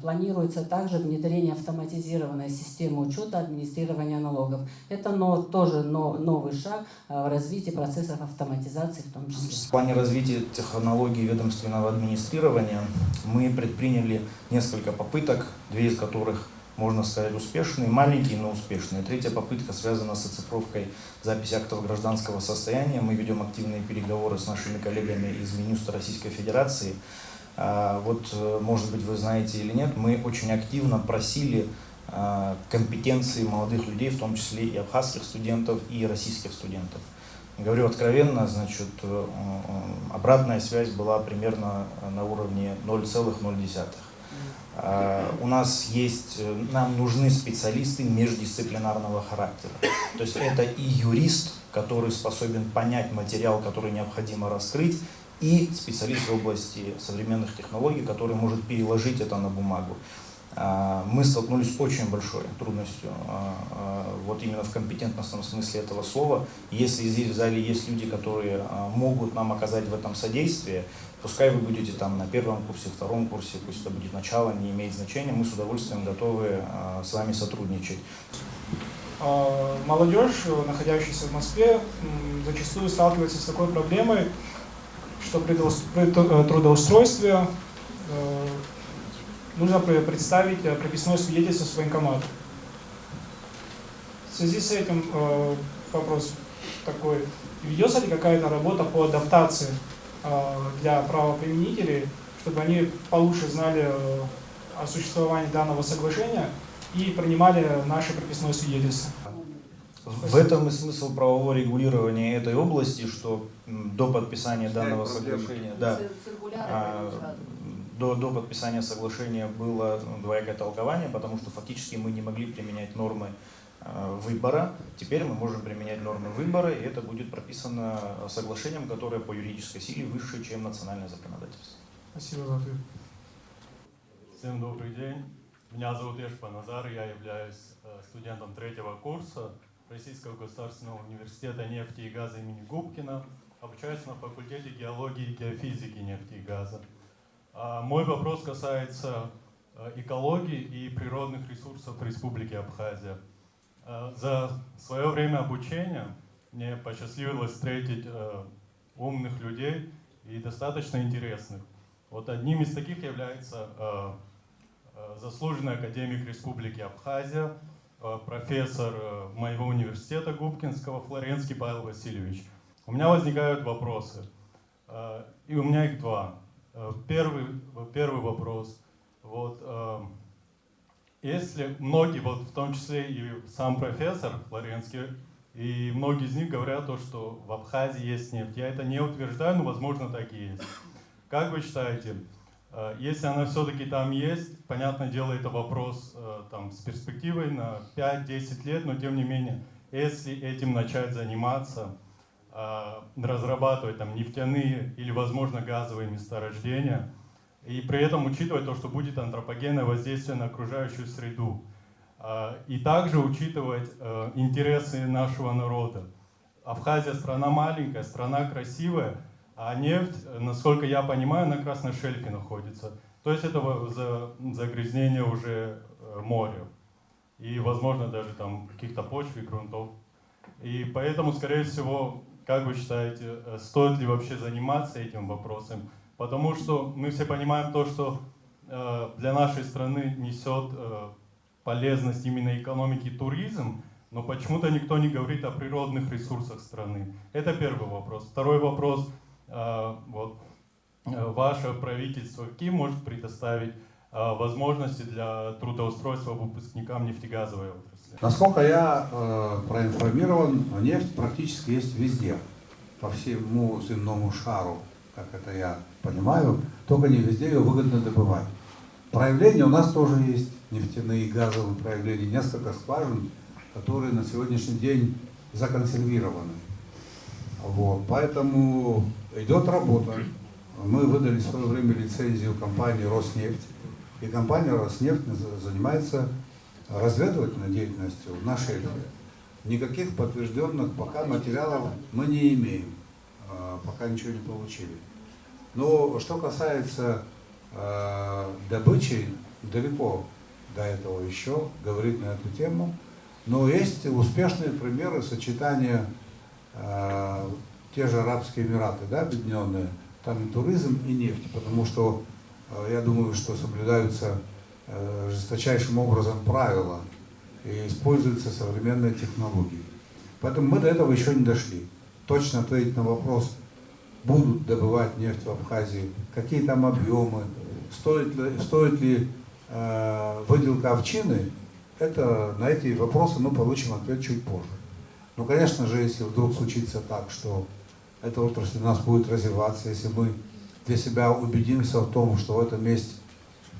планируется также внедрение автоматизированной системы учета администрирования налогов. Это тоже новый шаг в развитии процессов автоматизации в том числе. В плане развития технологий ведомственного администрирования мы предприняли несколько попыток, 2 из которых, можно сказать, успешные, маленькие, но успешные. 3-я попытка связана с оцифровкой записи актов гражданского состояния. Мы ведем активные переговоры с нашими коллегами из Минюста Российской Федерации. Вот, может быть, вы знаете или нет, мы очень активно просили компетенции молодых людей, в том числе и абхазских студентов, и российских студентов. Говорю откровенно, значит, обратная связь была примерно на уровне 0,0. У нас нам нужны специалисты междисциплинарного характера. То есть это и юрист, который способен понять материал, который необходимо раскрыть, и специалист в области современных технологий, который может переложить это на бумагу. Мы столкнулись с очень большой трудностью, вот именно в компетентностном смысле этого слова. Если здесь в зале есть люди, которые могут нам оказать в этом содействие, пускай вы будете там на 1-м курсе, 2-м курсе, пусть это будет начало, не имеет значения, мы с удовольствием готовы с вами сотрудничать. Молодежь, находящаяся в Москве, зачастую сталкивается с такой проблемой, что при трудоустройстве нужно представить прописное свидетельство с военкомата. В связи с этим вопрос такой: ведется ли какая-то работа по адаптации для правоприменителей, чтобы они получше знали о существовании данного соглашения и принимали наше прописное свидетельство. В этом и смысл правового регулирования этой области, что до подписания данного соглашения, до подписания соглашения было двоякое толкование, потому что фактически мы не могли применять нормы выбора. Теперь мы можем применять нормы выбора, и это будет прописано соглашением, которое по юридической силе выше, чем национальное законодательство. Спасибо за ответ. Всем добрый день. Меня зовут Ешпа Назар, я являюсь студентом 3-го курса Российского государственного университета нефти и газа имени Губкина. Обучаюсь на факультете геологии и геофизики нефти и газа. Мой вопрос касается экологии и природных ресурсов Республики Абхазия. За свое время обучения мне посчастливилось встретить умных людей и достаточно интересных. Вот одним из таких является заслуженный академик Республики Абхазия, профессор моего университета Губкинского Флоренский Павел Васильевич. У меня возникают вопросы, и у меня их два. Первый вопрос. Если многие, в том числе и сам профессор Флоренский, и многие из них говорят, что в Абхазии есть нефть. Я это не утверждаю, но возможно так и есть. Как вы считаете, если она все-таки там есть, понятное дело, это вопрос с перспективой на 5-10 лет, но тем не менее, если этим начать заниматься, разрабатывать нефтяные или, возможно, газовые месторождения, и при этом учитывать то, что будет антропогенное воздействие на окружающую среду, и также учитывать интересы нашего народа. Абхазия страна маленькая, страна красивая, а нефть, насколько я понимаю, на Красном шельфе находится. То есть это загрязнение уже моря и, возможно, даже каких-то почв и грунтов. И поэтому, скорее всего, как вы считаете, стоит ли вообще заниматься этим вопросом? Потому что мы все понимаем то, что для нашей страны несет полезность именно экономики и туризм, но почему-то никто не говорит о природных ресурсах страны. Это первый вопрос. Второй вопрос. Ваше правительство какие может предоставить возможности для трудоустройства выпускникам нефтегазовой отрасли? Насколько я проинформирован, нефть практически есть везде, по всему земному шару, как это я понимаю, только не везде ее выгодно добывать. Проявления у нас тоже есть, нефтяные и газовые проявления, несколько скважин, которые на сегодняшний день законсервированы. Поэтому идет работа. Мы выдали в свое время лицензию компании «Роснефть», и компания «Роснефть» занимается разведывательной деятельностью на шельфе. Никаких подтвержденных пока материалов мы не имеем, пока ничего не получили. Но что касается добычи, далеко до этого еще говорить на эту тему, но есть успешные примеры сочетания, те же Арабские Эмираты, объединенные, там и туризм, и нефть, потому что я думаю, что соблюдаются жесточайшим образом правила и используются современные технологии. Поэтому мы до этого еще не дошли. Точно ответить на вопрос, будут добывать нефть в Абхазии, какие там объемы, стоит ли выделка овчины, на эти вопросы мы получим ответ чуть позже. Но, конечно же, если вдруг случится так, что эта отрасль у нас будет развиваться, если мы для себя убедимся в том, что в этом есть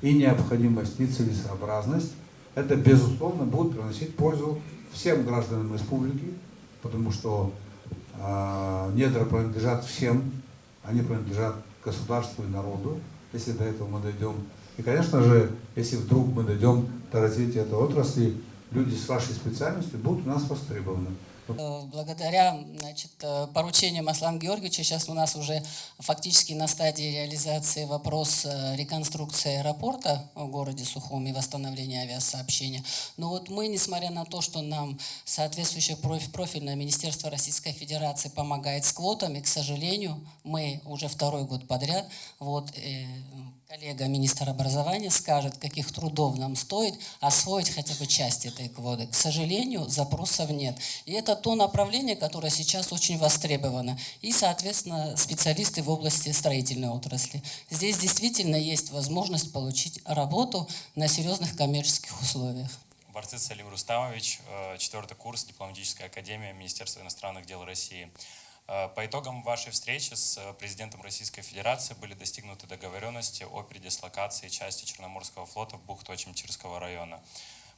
и необходимость, и целесообразность, это, безусловно, будет приносить пользу всем гражданам республики, потому что недра принадлежат всем, они принадлежат государству и народу, если до этого мы дойдем. И, конечно же, если вдруг мы дойдем до развития этой отрасли, люди с вашей специальностью будут у нас востребованы. Благодаря поручениям Аслана Георгиевича сейчас у нас уже фактически на стадии реализации вопрос реконструкции аэропорта в городе Сухум и восстановления авиасообщения. Но мы, несмотря на то, что нам соответствующее профильное Министерство Российской Федерации помогает с квотами, к сожалению, мы уже второй год подряд, коллега министр образования скажет, каких трудов нам стоит освоить хотя бы часть этой квоты. К сожалению, запросов нет. И это это то направление, которое сейчас очень востребовано. И, соответственно, специалисты в области строительной отрасли. Здесь действительно есть возможность получить работу на серьезных коммерческих условиях. Барцыц Салим Рустамович, 4-й курс, Дипломатическая академия Министерства иностранных дел России. По итогам вашей встречи с президентом Российской Федерации были достигнуты договоренности о передислокации части Черноморского флота в бухту Очимчирского района.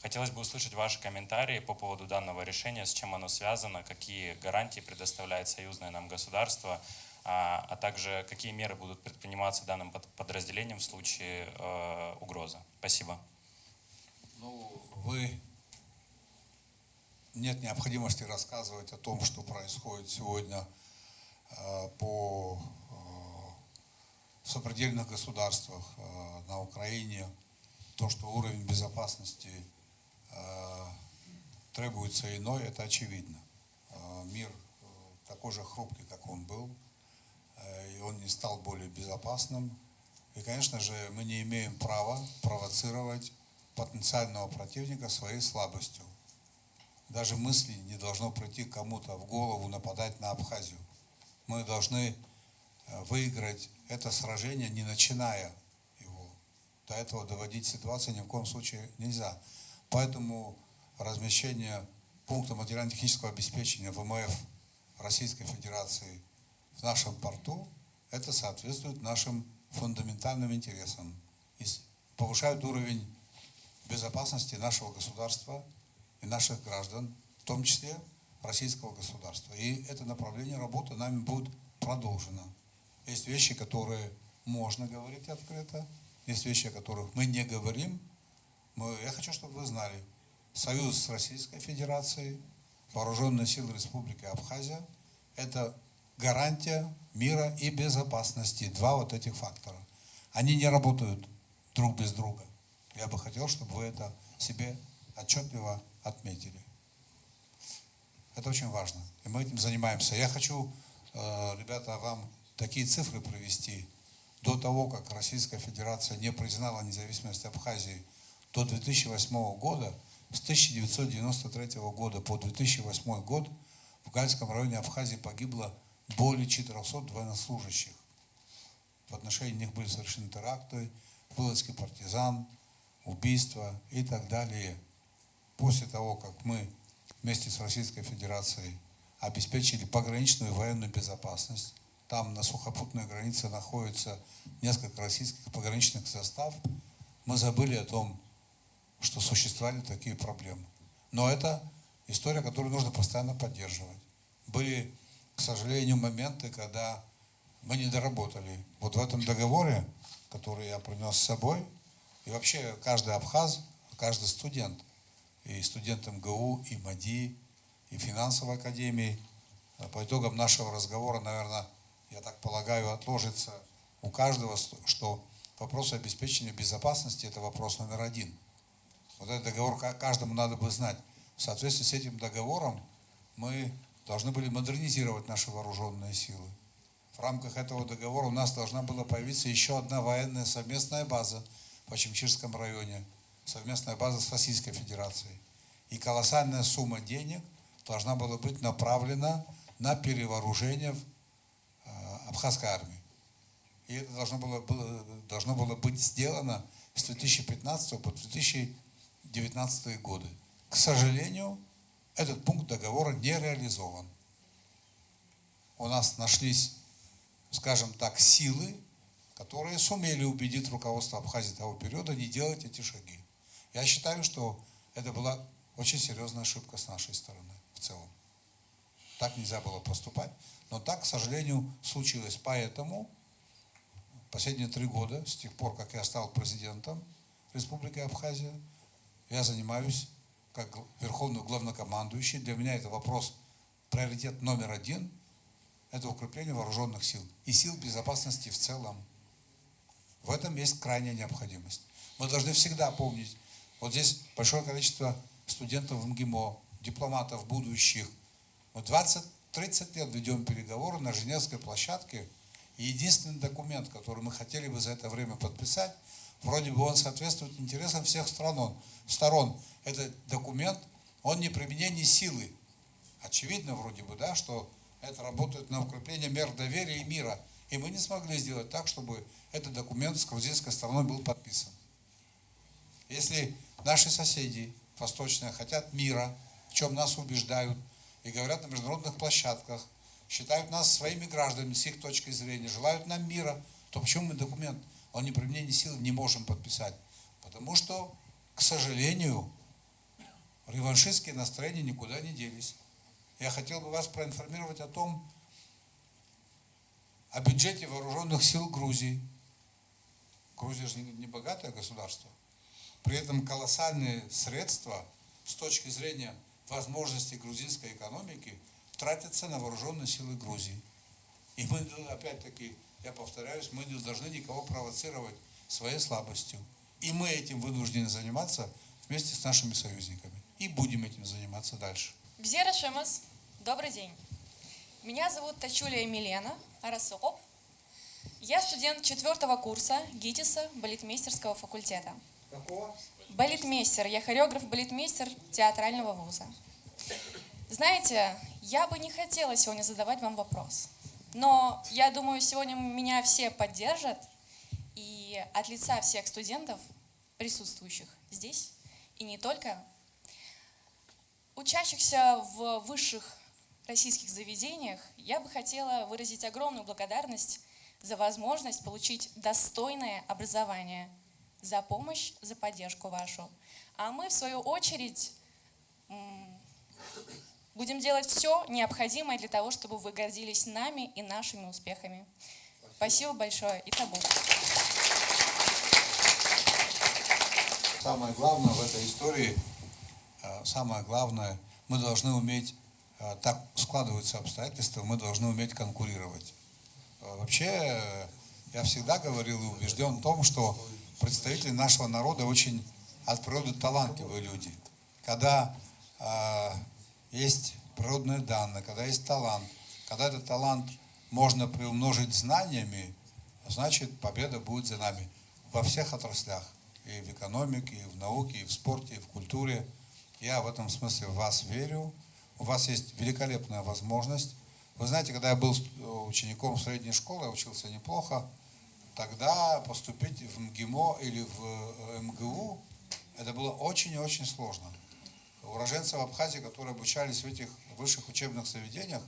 Хотелось бы услышать ваши комментарии по поводу данного решения, с чем оно связано, какие гарантии предоставляет союзное нам государство, а также какие меры будут предприниматься данным подразделением в случае угрозы. Спасибо. Нет необходимости рассказывать о том, что происходит сегодня в сопредельных государствах на Украине. То, что уровень безопасности требуется иной, это очевидно. Мир такой же хрупкий, как он был, и он не стал более безопасным. И, конечно же, мы не имеем права провоцировать потенциального противника своей слабостью. Даже мысли не должно прийти кому-то в голову нападать на Абхазию. Мы должны выиграть это сражение, не начиная его. До этого доводить ситуацию ни в коем случае нельзя. Поэтому размещение пункта материально-технического обеспечения ВМФ Российской Федерации в нашем порту, это соответствует нашим фундаментальным интересам и повышает уровень безопасности нашего государства и наших граждан, в том числе российского государства. И это направление работы нами будет продолжено. Есть вещи, которые можно говорить открыто, есть вещи, о которых мы не говорим. Я хочу, чтобы вы знали, союз с Российской Федерацией, Вооруженные силы Республики Абхазия – это гарантия мира и безопасности. Два вот этих фактора. Они не работают друг без друга. Я бы хотел, чтобы вы это себе отчетливо отметили. Это очень важно. И мы этим занимаемся. Я хочу, ребята, вам такие цифры привести. До того, как Российская Федерация не признала независимость Абхазии, до 2008 года, с 1993 года по 2008 год в Гальском районе Абхазии погибло более 400 военнослужащих. В отношении них были совершены теракты, вылазки партизан, убийства и так далее. После того, как мы вместе с Российской Федерацией обеспечили пограничную военную безопасность, там на сухопутной границе находится несколько российских пограничных заставов, мы забыли о том, что существовали такие проблемы. Но это история, которую нужно постоянно поддерживать. Были, к сожалению, моменты, когда мы не доработали. Вот в этом договоре, который я принес с собой, и вообще каждый абхаз, каждый студент, и студент МГУ, и МАДИ, и финансовой академии, по итогам нашего разговора, наверное, я так полагаю, отложится у каждого, что вопрос обеспечения безопасности – это вопрос номер один. Вот этот договор каждому надо бы знать. В соответствии с этим договором мы должны были модернизировать наши вооруженные силы. В рамках этого договора у нас должна была появиться еще одна военная совместная база в Очимчирском районе, совместная база с Российской Федерацией. И колоссальная сумма денег должна была быть направлена на перевооружение абхазской армии. И это должно было быть сделано с 2015 по 2019 годы. К сожалению, этот пункт договора не реализован. У нас нашлись, скажем так, силы, которые сумели убедить руководство Абхазии того периода не делать эти шаги. Я считаю, что это была очень серьезная ошибка с нашей стороны в целом. Так нельзя было поступать, но так, к сожалению, случилось. Поэтому последние 3 года, с тех пор, как я стал президентом Республики Абхазия, я занимаюсь как верховный главнокомандующий. Для меня это вопрос, приоритет номер 1, это укрепление вооруженных сил и сил безопасности в целом. В этом есть крайняя необходимость. Мы должны всегда помнить, вот здесь большое количество студентов в МГИМО, дипломатов будущих. Мы 20-30 лет ведем переговоры на Женевской площадке, и единственный документ, который мы хотели бы за это время подписать, вроде бы он соответствует интересам всех сторон. Этот документ, он не применение силы, Очевидно вроде бы, да, что это работает на укрепление мер доверия и мира. И мы не смогли сделать так, чтобы этот документ с грузинской стороной был подписан. Если наши соседи восточные хотят мира, в чем нас убеждают и говорят на международных площадках, считают нас своими гражданами с их точки зрения, желают нам мира, то почему мы документ о неприменении силы не можем подписать? Потому что, к сожалению, реваншистские настроения никуда не делись. Я хотел бы вас проинформировать о бюджете вооруженных сил Грузии. Грузия же не богатое государство. При этом колоссальные средства с точки зрения возможностей грузинской экономики тратятся на вооруженные силы Грузии. И мы, опять-таки, я повторяюсь, мы не должны никого провоцировать своей слабостью. И мы этим вынуждены заниматься вместе с нашими союзниками. И будем этим заниматься дальше. Бзера Шимас, добрый день. Меня зовут Тачуля Емелена Арасоп. Я студент 4-го курса ГИТИСа балетмейстерского факультета. Какого? Балетмейстер. Я хореограф-балетмейстер театрального вуза. Знаете, я бы не хотела сегодня задавать вам вопрос. Но я думаю, сегодня меня все поддержат. И от лица всех студентов, присутствующих здесь, и не только, учащихся в высших российских заведениях, я бы хотела выразить огромную благодарность за возможность получить достойное образование, за помощь, за поддержку вашу. А мы, в свою очередь, будем делать все необходимое для того, чтобы вы гордились нами и нашими успехами. Спасибо большое и табу. Самое главное в этой истории, самое главное, мы должны уметь, так складываются обстоятельства, мы должны уметь конкурировать. Вообще, я всегда говорил и убежден в том, что представители нашего народа очень от природы талантливые люди. Когда есть природные данные, когда есть талант, когда этот талант можно приумножить знаниями, значит, победа будет за нами во всех отраслях. И в экономике, и в науке, и в спорте, и в культуре. Я в этом смысле в вас верю. У вас есть великолепная возможность. Вы знаете, когда я был учеником средней школы, я учился неплохо, тогда поступить в МГИМО или в МГУ, это было очень и очень сложно. Уроженцы в Абхазии, которые обучались в этих высших учебных заведениях,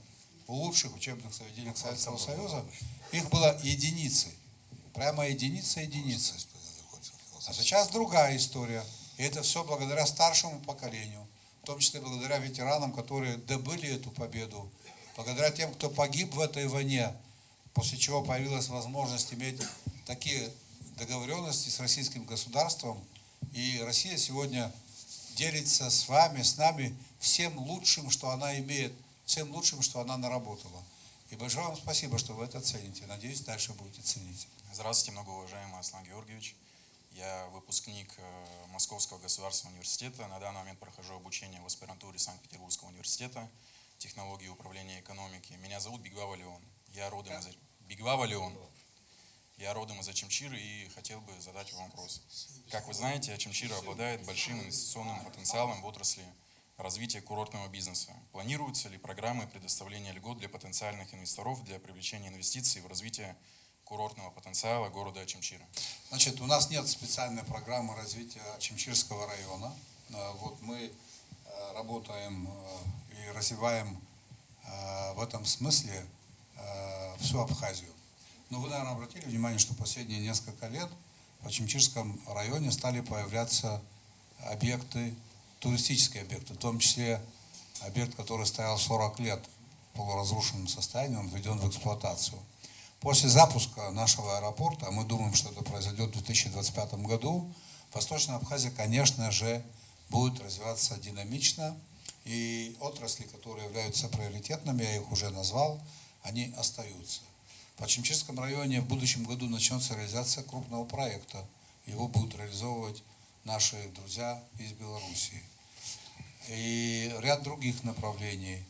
в лучших учебных заведениях Советского Союза, их было единицы. Прямо единицы. А сейчас другая история. И это все благодаря старшему поколению, в том числе благодаря ветеранам, которые добыли эту победу, благодаря тем, кто погиб в этой войне, после чего появилась возможность иметь такие договоренности с российским государством. И Россия сегодня делится с вами, с нами всем лучшим, что она имеет, всем лучшим, что она наработала. И большое вам спасибо, что вы это цените. Надеюсь, дальше будете ценить. Здравствуйте, многоуважаемый Аслан Георгиевич. Я выпускник Московского государственного университета. На данный момент прохожу обучение в аспирантуре Санкт-Петербургского университета технологии управления экономики. Меня зовут Бигвава Леон. Я родом из Ачимчира и хотел бы задать вам вопрос. Как вы знаете, Ачимчира обладает большим инвестиционным потенциалом в отрасли развития курортного бизнеса. Планируются ли программы предоставления льгот для потенциальных инвесторов для привлечения инвестиций в развитие курортного потенциала города Ачимчира? Значит, у нас нет специальной программы развития Ачимчирского района. Вот мы работаем и развиваем в этом смысле всю Абхазию. Но вы, наверное, обратили внимание, что последние несколько лет в Ачимчирском районе стали появляться объекты, туристические объекты, в том числе объект, который стоял 40 лет в полуразрушенном состоянии, он введен в эксплуатацию. После запуска нашего аэропорта, а мы думаем, что это произойдет в 2025 году, Восточная Абхазия, конечно же, будет развиваться динамично, и отрасли, которые являются приоритетными, я их уже назвал, они остаются. В Ачимчирском районе в будущем году начнется реализация крупного проекта. Его будут реализовывать наши друзья из Белоруссии. И ряд других направлений,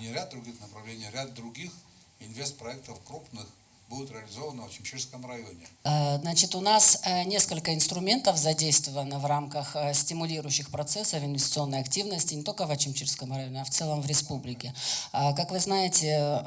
ряд других инвестпроектов крупных будут реализованы в Очимчирском районе? Значит, у нас несколько инструментов задействовано в рамках стимулирующих процессов инвестиционной активности не только в Очимчирском районе, а в целом в республике. Как вы знаете,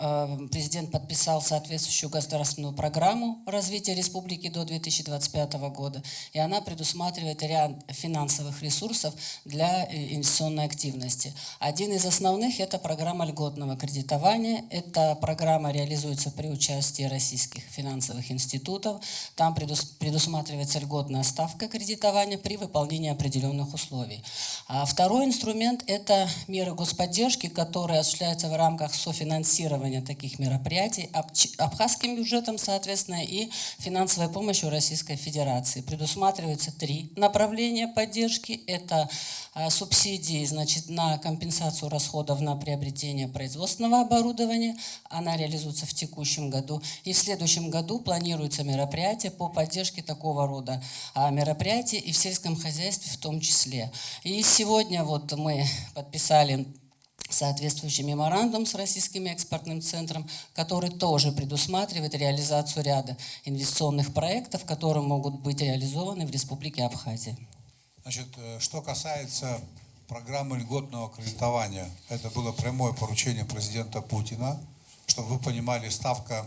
президент подписал соответствующую государственную программу развития республики до 2025 года, и она предусматривает ряд финансовых ресурсов для инвестиционной активности. Один из основных – это программа льготного кредитования. Эта программа реализуется при участии российских финансовых институтов. Там предусматривается льготная ставка кредитования при выполнении определенных условий. А второй инструмент – это меры господдержки, которые осуществляются в рамках софинансирования таких мероприятий абхазским бюджетом, соответственно, и финансовой помощью Российской Федерации. Предусматривается 3 направления поддержки. Это субсидии, значит, на компенсацию расходов на приобретение производственного оборудования. Она реализуется в текущем году. И в следующем году планируются мероприятия по поддержке такого рода мероприятий и в сельском хозяйстве в том числе. И сегодня вот мы подписали соответствующий меморандум с Российским экспортным центром, который тоже предусматривает реализацию ряда инвестиционных проектов, которые могут быть реализованы в Республике Абхазия. Значит, что касается программы льготного кредитования, это было прямое поручение президента Путина, чтобы вы понимали, ставка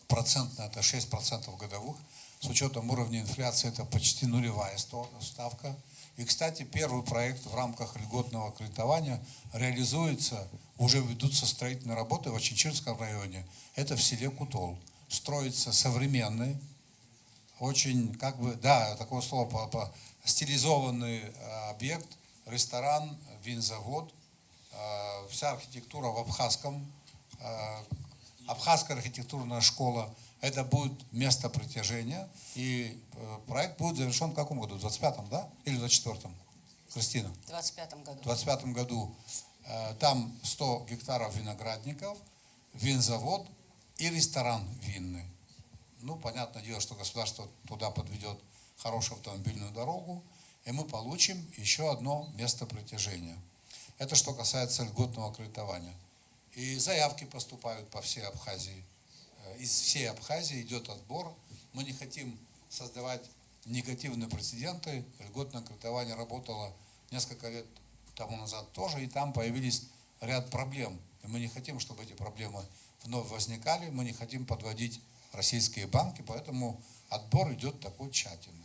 процентная, это 6% годовых, с учетом уровня инфляции это почти нулевая ставка. И, кстати, первый проект в рамках льготного кредитования реализуется, уже ведутся строительные работы в Очимчирском районе, это в селе Кутол. Строится современный, очень, как бы, да, такое слово, стилизованный объект, ресторан, винзавод, вся архитектура в абхазском, абхазская архитектурная школа, это будет место притяжения, и проект будет завершен в каком году? В 25-м, да? Или в 24-м? Кристина? В 25-м году. В 25-м году. Там 100 гектаров виноградников, винзавод и ресторан винный. Ну, понятное дело, что государство туда подведет хорошую автомобильную дорогу, и мы получим еще одно место притяжения. Это что касается льготного кредитования. И заявки поступают по всей Абхазии. Из всей Абхазии идет отбор. Мы не хотим создавать негативные прецеденты. Льготное кредитование работало несколько лет тому назад тоже, и там появились ряд проблем. И мы не хотим, чтобы эти проблемы вновь возникали. Мы не хотим подводить российские банки, поэтому отбор идет такой тщательный.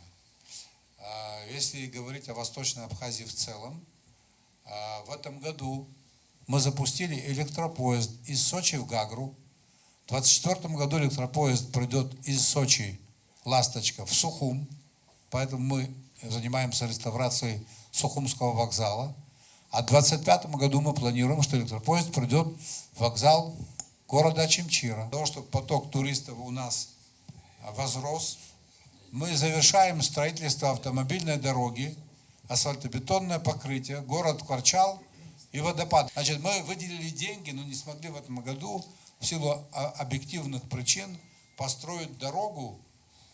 Если говорить о Восточной Абхазии в целом, в этом году мы запустили электропоезд из Сочи в Гагру. В 2024 году электропоезд придет из Сочи, Ласточка, в Сухум. Поэтому мы занимаемся реставрацией Сухумского вокзала. А в 2025 году мы планируем, что электропоезд придет в вокзал города Очимчира. Для того, чтобы поток туристов у нас возрос, мы завершаем строительство автомобильной дороги, асфальтобетонное покрытие, город Кварчал и водопад. Значит, мы выделили деньги, но не смогли в этом году в силу объективных причин построить дорогу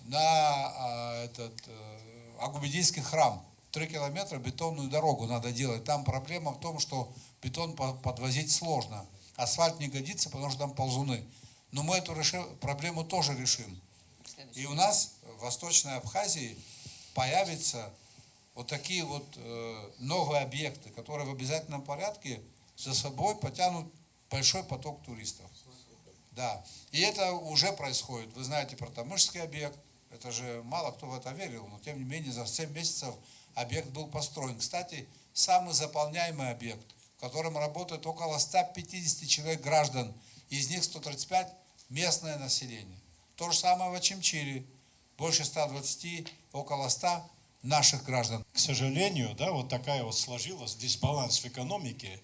на Агубедийский храм. 3 километра бетонную дорогу надо делать. Там проблема в том, что бетон подвозить сложно. Асфальт не годится, потому что там ползуны. Но мы эту проблему тоже решим. И у нас в Восточной Абхазии появятся вот такие вот новые объекты, которые в обязательном порядке за собой потянут большой поток туристов. Да. И это уже происходит. Вы знаете про Тамышский объект. Это же мало кто в это верил, но тем не менее за 7 месяцев объект был построен. Кстати, самый заполняемый объект, в котором работает около 150 человек граждан, из них 135 местное население. То же самое в Очимчире, больше 120, около 100 наших граждан. К сожалению, да, вот такая вот сложилась дисбаланс в экономике.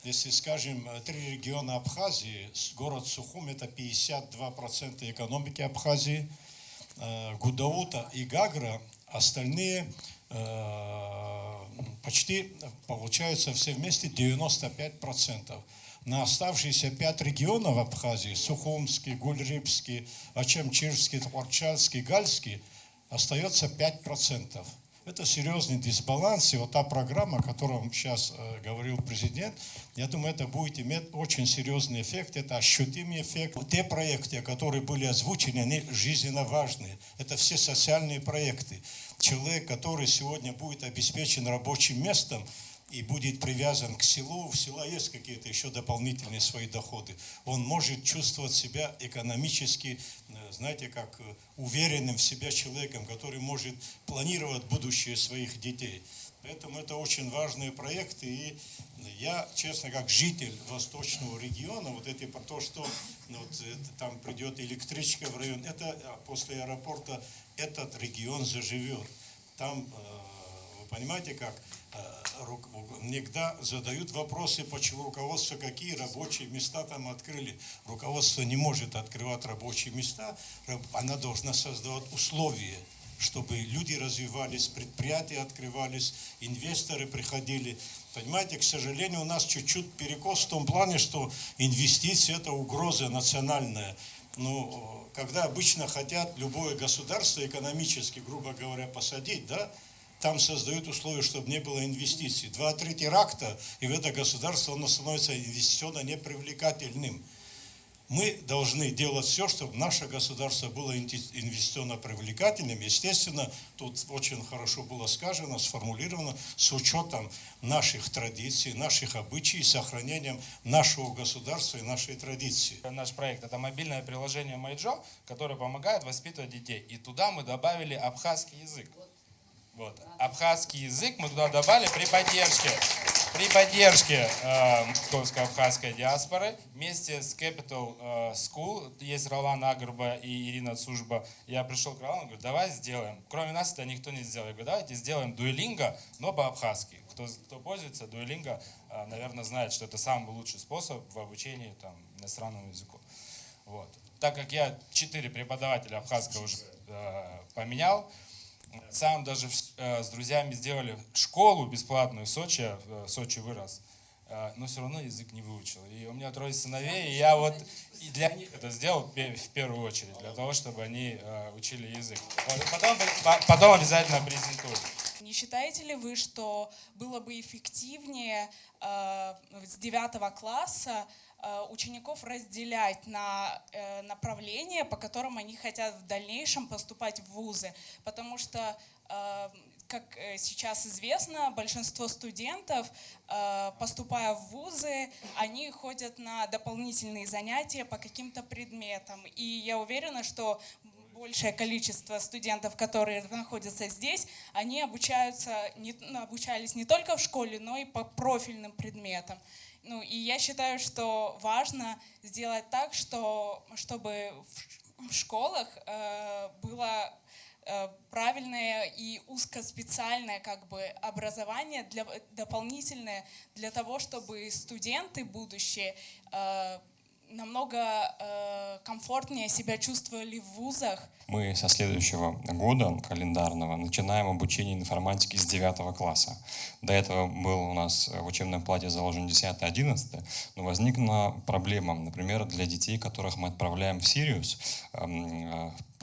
Если, скажем, 3 региона Абхазии, город Сухум – это 52% экономики Абхазии, Гудаута и Гагра, остальные почти, получается, все вместе 95%. На оставшиеся 5 регионов Абхазии, Сухумский, Гульрипский, Очимчирский, Творчальский, Гальский, остается 5%. Это серьезный дисбаланс. И вот та программа, о которой сейчас говорил президент, я думаю, это будет иметь очень серьезный эффект. Это ощутимый эффект. Те проекты, которые были озвучены, они жизненно важны. Это все социальные проекты. Человек, который сегодня будет обеспечен рабочим местом, и будет привязан к селу, в села есть какие-то еще дополнительные свои доходы, он может чувствовать себя экономически, знаете, как уверенным в себе человеком, который может планировать будущее своих детей. Поэтому это очень важные проекты. И я, честно, как житель восточного региона, вот эти про то, что вот, там придет электричка в район, это после аэропорта этот регион заживет. Там, вы понимаете, как иногда задают вопросы, почему руководство, какие рабочие места там открыли. Руководство не может открывать рабочие места, она должна создавать условия, чтобы люди развивались, предприятия открывались, инвесторы приходили. Понимаете, к сожалению, у нас чуть-чуть перекос в том плане, что инвестиции – это угроза национальная. Но когда обычно хотят любое государство экономически, грубо говоря, посадить, да, там создают условия, чтобы не было инвестиций. 2-3 теракта, и в это государство оно становится инвестиционно непривлекательным. Мы должны делать все, чтобы наше государство было инвестиционно привлекательным. Естественно, тут очень хорошо было сказано, сформулировано, с учетом наших традиций, наших обычаев, сохранением нашего государства и нашей традиции. Наш проект – это мобильное приложение Майджо, которое помогает воспитывать детей. И туда мы добавили абхазский язык. Вот. Абхазский язык мы туда добавили при поддержке московско-абхазской диаспоры вместе с Capital School. Есть Ролан Агрба и Ирина Цужба. Я пришел к Ролану, говорю, давай сделаем. Кроме нас это никто не сделал. Я говорю, давайте сделаем дуэлинго, но по-абхазски. Кто пользуется дуэлинго, наверное, знает, что это самый лучший способ в обучении там, иностранному языку. Вот. Так как я 4 преподавателя абхазского уже поменял, сам даже с друзьями сделали школу бесплатную в Сочи вырос, но все равно язык не выучил. И у меня 3 сыновей, и я вот и для них это сделал в первую очередь, для того, чтобы они учили язык. Потом обязательно презентую. Не считаете ли вы, что было бы эффективнее с 9 класса учеников разделять на направления, по которым они хотят в дальнейшем поступать в вузы? Потому что, как сейчас известно, большинство студентов, поступая в вузы, они ходят на дополнительные занятия по каким-то предметам. И я уверена, что большее количество студентов, которые находятся здесь, они обучались не только в школе, но и по профильным предметам. Ну, и я считаю, что важно сделать так, чтобы в школах было правильное и узкоспециальное как бы образование дополнительное для того, чтобы студенты будущие намного комфортнее себя чувствовали в вузах. Мы со следующего года календарного начинаем обучение информатики с 9 класса. До этого был у нас в учебном плане заложен 10-11, но возникла проблема, например, для детей, которых мы отправляем в Сириус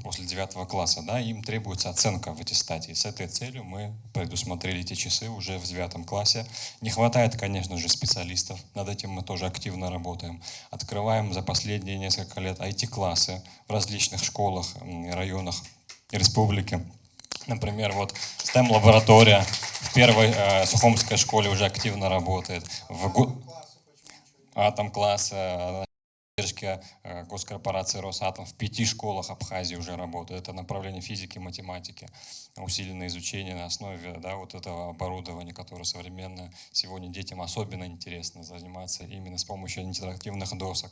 после 9 класса, да, им требуется оценка в аттестате. И с этой целью мы предусмотрели эти часы уже в 9 классе. Не хватает, конечно же, специалистов, над этим мы тоже активно работаем. Открываем за последние несколько лет IT-классы в различных школах и районах республики. Например, вот STEM-лаборатория в первой Сухумской школе уже активно работает. Атом-класс, поддержки госкорпорации Росатом в 5 школах Абхазии уже работает. Это направление физики, математики, усиленное изучение на основе, да, вот этого оборудования, которое современное. Сегодня детям особенно интересно заниматься именно с помощью интерактивных досок.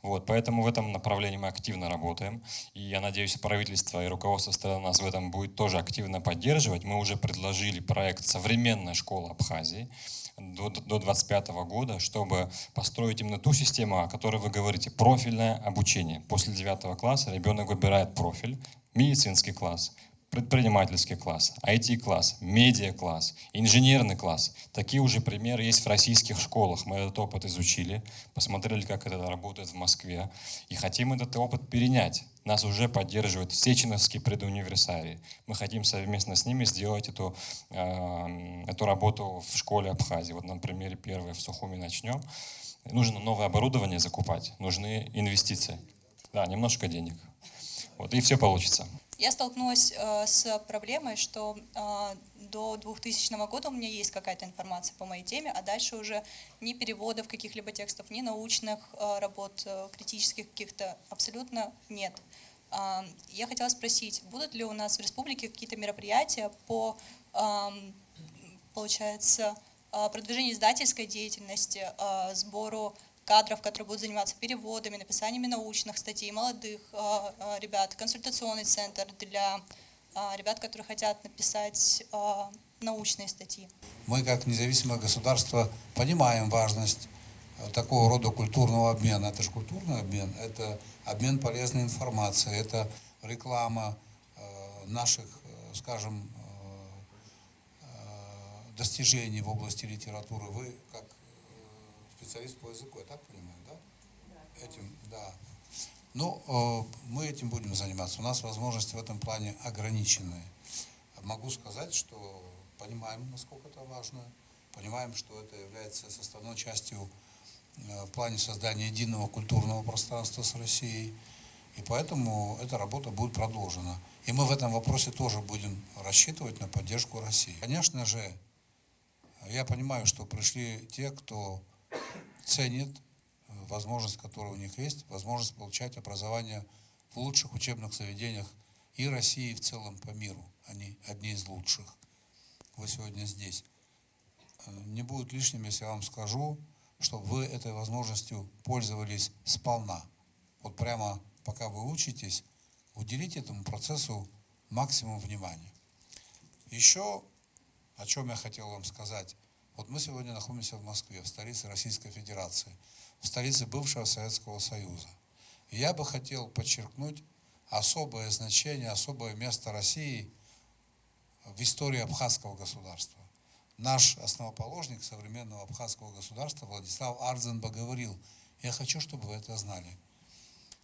Вот, поэтому в этом направлении мы активно работаем. И я надеюсь, правительство и руководство страны нас в этом будет тоже активно поддерживать. Мы уже предложили проект «Современная школа Абхазии» до 2025 года, чтобы построить именно ту систему, о которой вы говорите, профильное обучение. После 9 класса ребенок выбирает профиль, медицинский класс, предпринимательский класс, IT-класс, медиа-класс, инженерный класс. Такие уже примеры есть в российских школах. Мы этот опыт изучили, посмотрели, как это работает в Москве, и хотим этот опыт перенять. Нас уже поддерживает Сеченовский предуниверсарий. Мы хотим совместно с ними сделать эту работу в школе Абхазии. Вот на примере первой в Сухуми начнем. Нужно новое оборудование закупать, нужны инвестиции. Да, немножко денег. Вот, и все получится. Я столкнулась с проблемой, что до 2000 года у меня есть какая-то информация по моей теме, а дальше уже ни переводов каких-либо текстов, ни научных работ, критических каких-то абсолютно нет. Я хотела спросить, будут ли у нас в республике какие-то мероприятия по, получается, продвижению издательской деятельности, сбору кадров, которые будут заниматься переводами, написаниями научных статей, молодых ребят, консультационный центр для ребят, которые хотят написать научные статьи. Мы, как независимое государство, понимаем важность такого рода культурного обмена. Это же культурный обмен, это обмен полезной информацией, это реклама наших, скажем, достижений в области литературы. Вы, как специалист по языку, я так понимаю, да? Этим, да. Ну, мы этим будем заниматься. У нас возможности в этом плане ограниченные. Могу сказать, что понимаем, насколько это важно, понимаем, что это является составной частью в плане создания единого культурного пространства с Россией. И поэтому эта работа будет продолжена. И мы в этом вопросе тоже будем рассчитывать на поддержку России. Конечно же, я понимаю, что пришли те, кто ценит возможность, которая у них есть, возможность получать образование в лучших учебных заведениях и России, и в целом по миру. Они одни из лучших. Вы сегодня здесь. Не будет лишним, если я вам скажу, чтобы вы этой возможностью пользовались сполна. Вот прямо пока вы учитесь, уделите этому процессу максимум внимания. Еще о чем я хотел вам сказать. Вот мы сегодня находимся в Москве, в столице Российской Федерации, в столице бывшего Советского Союза. И я бы хотел подчеркнуть особое значение, особое место России в истории абхазского государства. Наш основоположник современного абхазского государства Владислав Ардзенба говорил: я хочу, чтобы вы это знали.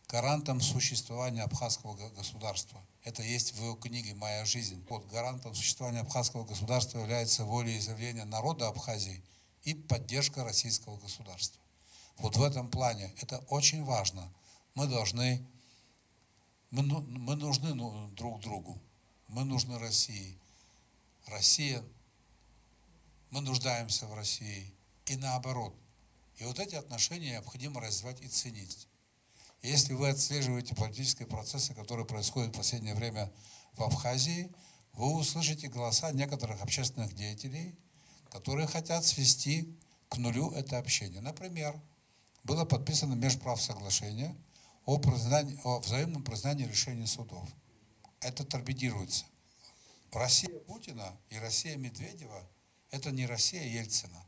Гарантом существования абхазского государства, это есть в его книге «Моя жизнь», вот гарантом существования абхазского государства является волеизъявление народа Абхазии и поддержка российского государства. Вот в этом плане это очень важно. Мы нужны друг другу, мы нужны России. Россия, мы нуждаемся в России и наоборот. И вот эти отношения необходимо развивать и ценить. Если вы отслеживаете политические процессы, которые происходят в последнее время в Абхазии, вы услышите голоса некоторых общественных деятелей, которые хотят свести к нулю это общение. Например, было подписано межправсоглашение о взаимном признании решений судов. Это торпедируется. Россия Путина и Россия Медведева – это не Россия Ельцина.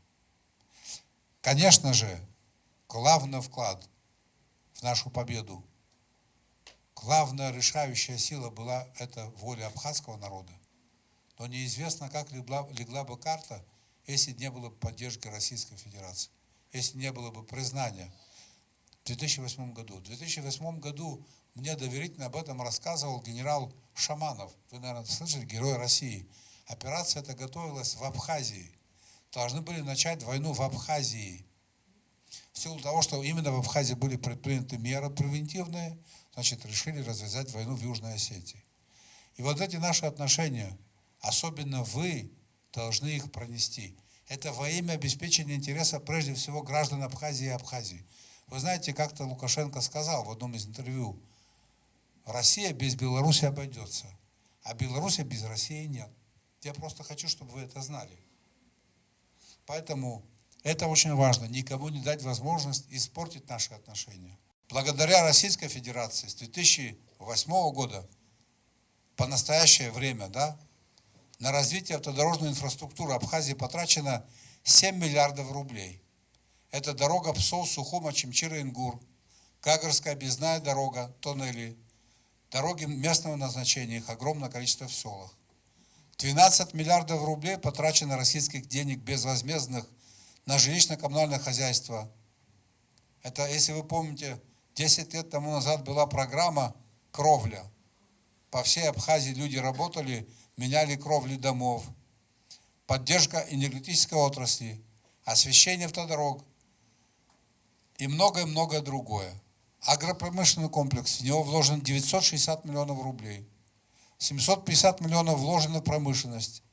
Конечно же, главный вклад в нашу победу, главная решающая сила была это воля абхазского народа. Но неизвестно, как легла бы карта, если не было бы поддержки Российской Федерации, если не было бы признания в 2008 году. В 2008 году мне доверительно об этом рассказывал генерал Шаманов. Вы, наверное, слышали, Герой России. Операция эта готовилась в Абхазии. Должны были начать войну в Абхазии. В силу того, что именно в Абхазии были предприняты меры превентивные, значит, решили развязать войну в Южной Осетии. И вот эти наши отношения, особенно вы, должны их пронести. Это во имя обеспечения интереса, прежде всего, граждан Абхазии и Абхазии. Вы знаете, как-то Лукашенко сказал в одном из интервью: Россия без Беларуси обойдется, а Беларуси без России нет. Я просто хочу, чтобы вы это знали. Поэтому это очень важно, никому не дать возможность испортить наши отношения. Благодаря Российской Федерации с 2008 года по настоящее время, на развитие автодорожной инфраструктуры Абхазии потрачено 7 миллиардов рублей. Это дорога Псов, Сухума, Чимчира, Ингур, Кагырская объездная дорога, тоннели, Дороги местного назначения, их огромное количество в селах. 12 миллиардов рублей потрачено российских денег безвозмездных на жилищно-коммунальное хозяйство. Это, если вы помните, 10 лет тому назад была программа «Кровля». По всей Абхазии люди работали, меняли кровли домов. Поддержка энергетической отрасли, освещение автодорог и многое-многое другое. Агропромышленный комплекс, в него вложено 960 миллионов рублей. 750 миллионов вложено в промышленность.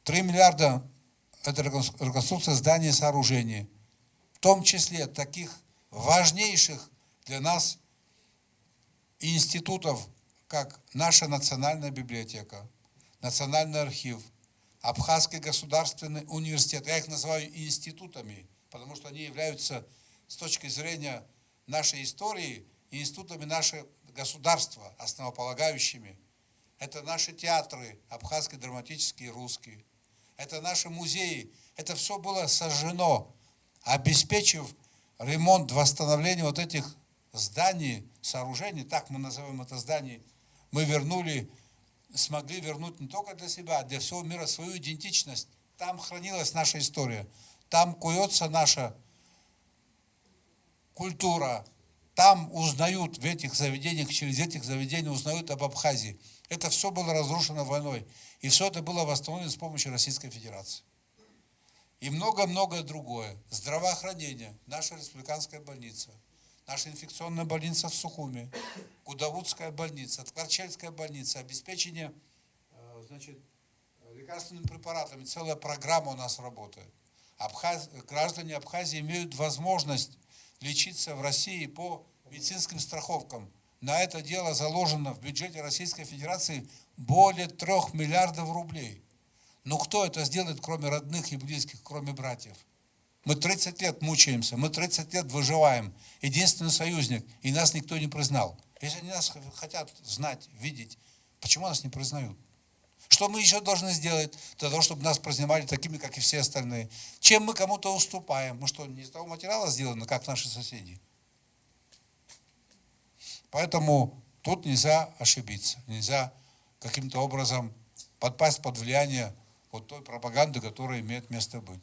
3 миллиарда – это реконструкция зданий и сооружений. В том числе таких важнейших для нас институтов, как наша национальная библиотека, Национальный архив, Абхазский государственный университет. Я их называю институтами, потому что они являются с точки зрения нашей истории институтами нашего государства, основополагающими. Это наши театры, абхазские, драматические, русские. Это наши музеи. Это все было сожжено, обеспечив ремонт, восстановление вот этих зданий, сооружений, так мы называем это здание, мы смогли вернуть не только для себя, а для всего мира свою идентичность. Там хранилась наша история, там куется наша культура, там узнают в этих заведениях, через этих заведений узнают об Абхазии. Это все было разрушено войной, и все это было восстановлено с помощью Российской Федерации. И много-многое другое. Здравоохранение, наша республиканская больница, наша инфекционная больница в Сухуме, Кудавудская больница, Ткачевская больница, обеспечение лекарственными препаратами, целая программа у нас работает. Граждане Абхазии имеют возможность лечиться в России по медицинским страховкам. На это дело заложено в бюджете Российской Федерации более 3 миллиардов рублей. Но кто это сделает, кроме родных и близких, кроме братьев? Мы 30 лет мучаемся, мы 30 лет выживаем. Единственный союзник, и нас никто не признал. Если они нас хотят знать, видеть, почему нас не признают? Что мы еще должны сделать для того, чтобы нас признавали такими, как и все остальные? Чем мы кому-то уступаем? Мы что, не из того материала сделаны, как наши соседи? Поэтому тут нельзя ошибиться, нельзя каким-то образом подпасть под влияние вот той пропаганды, которая имеет место быть.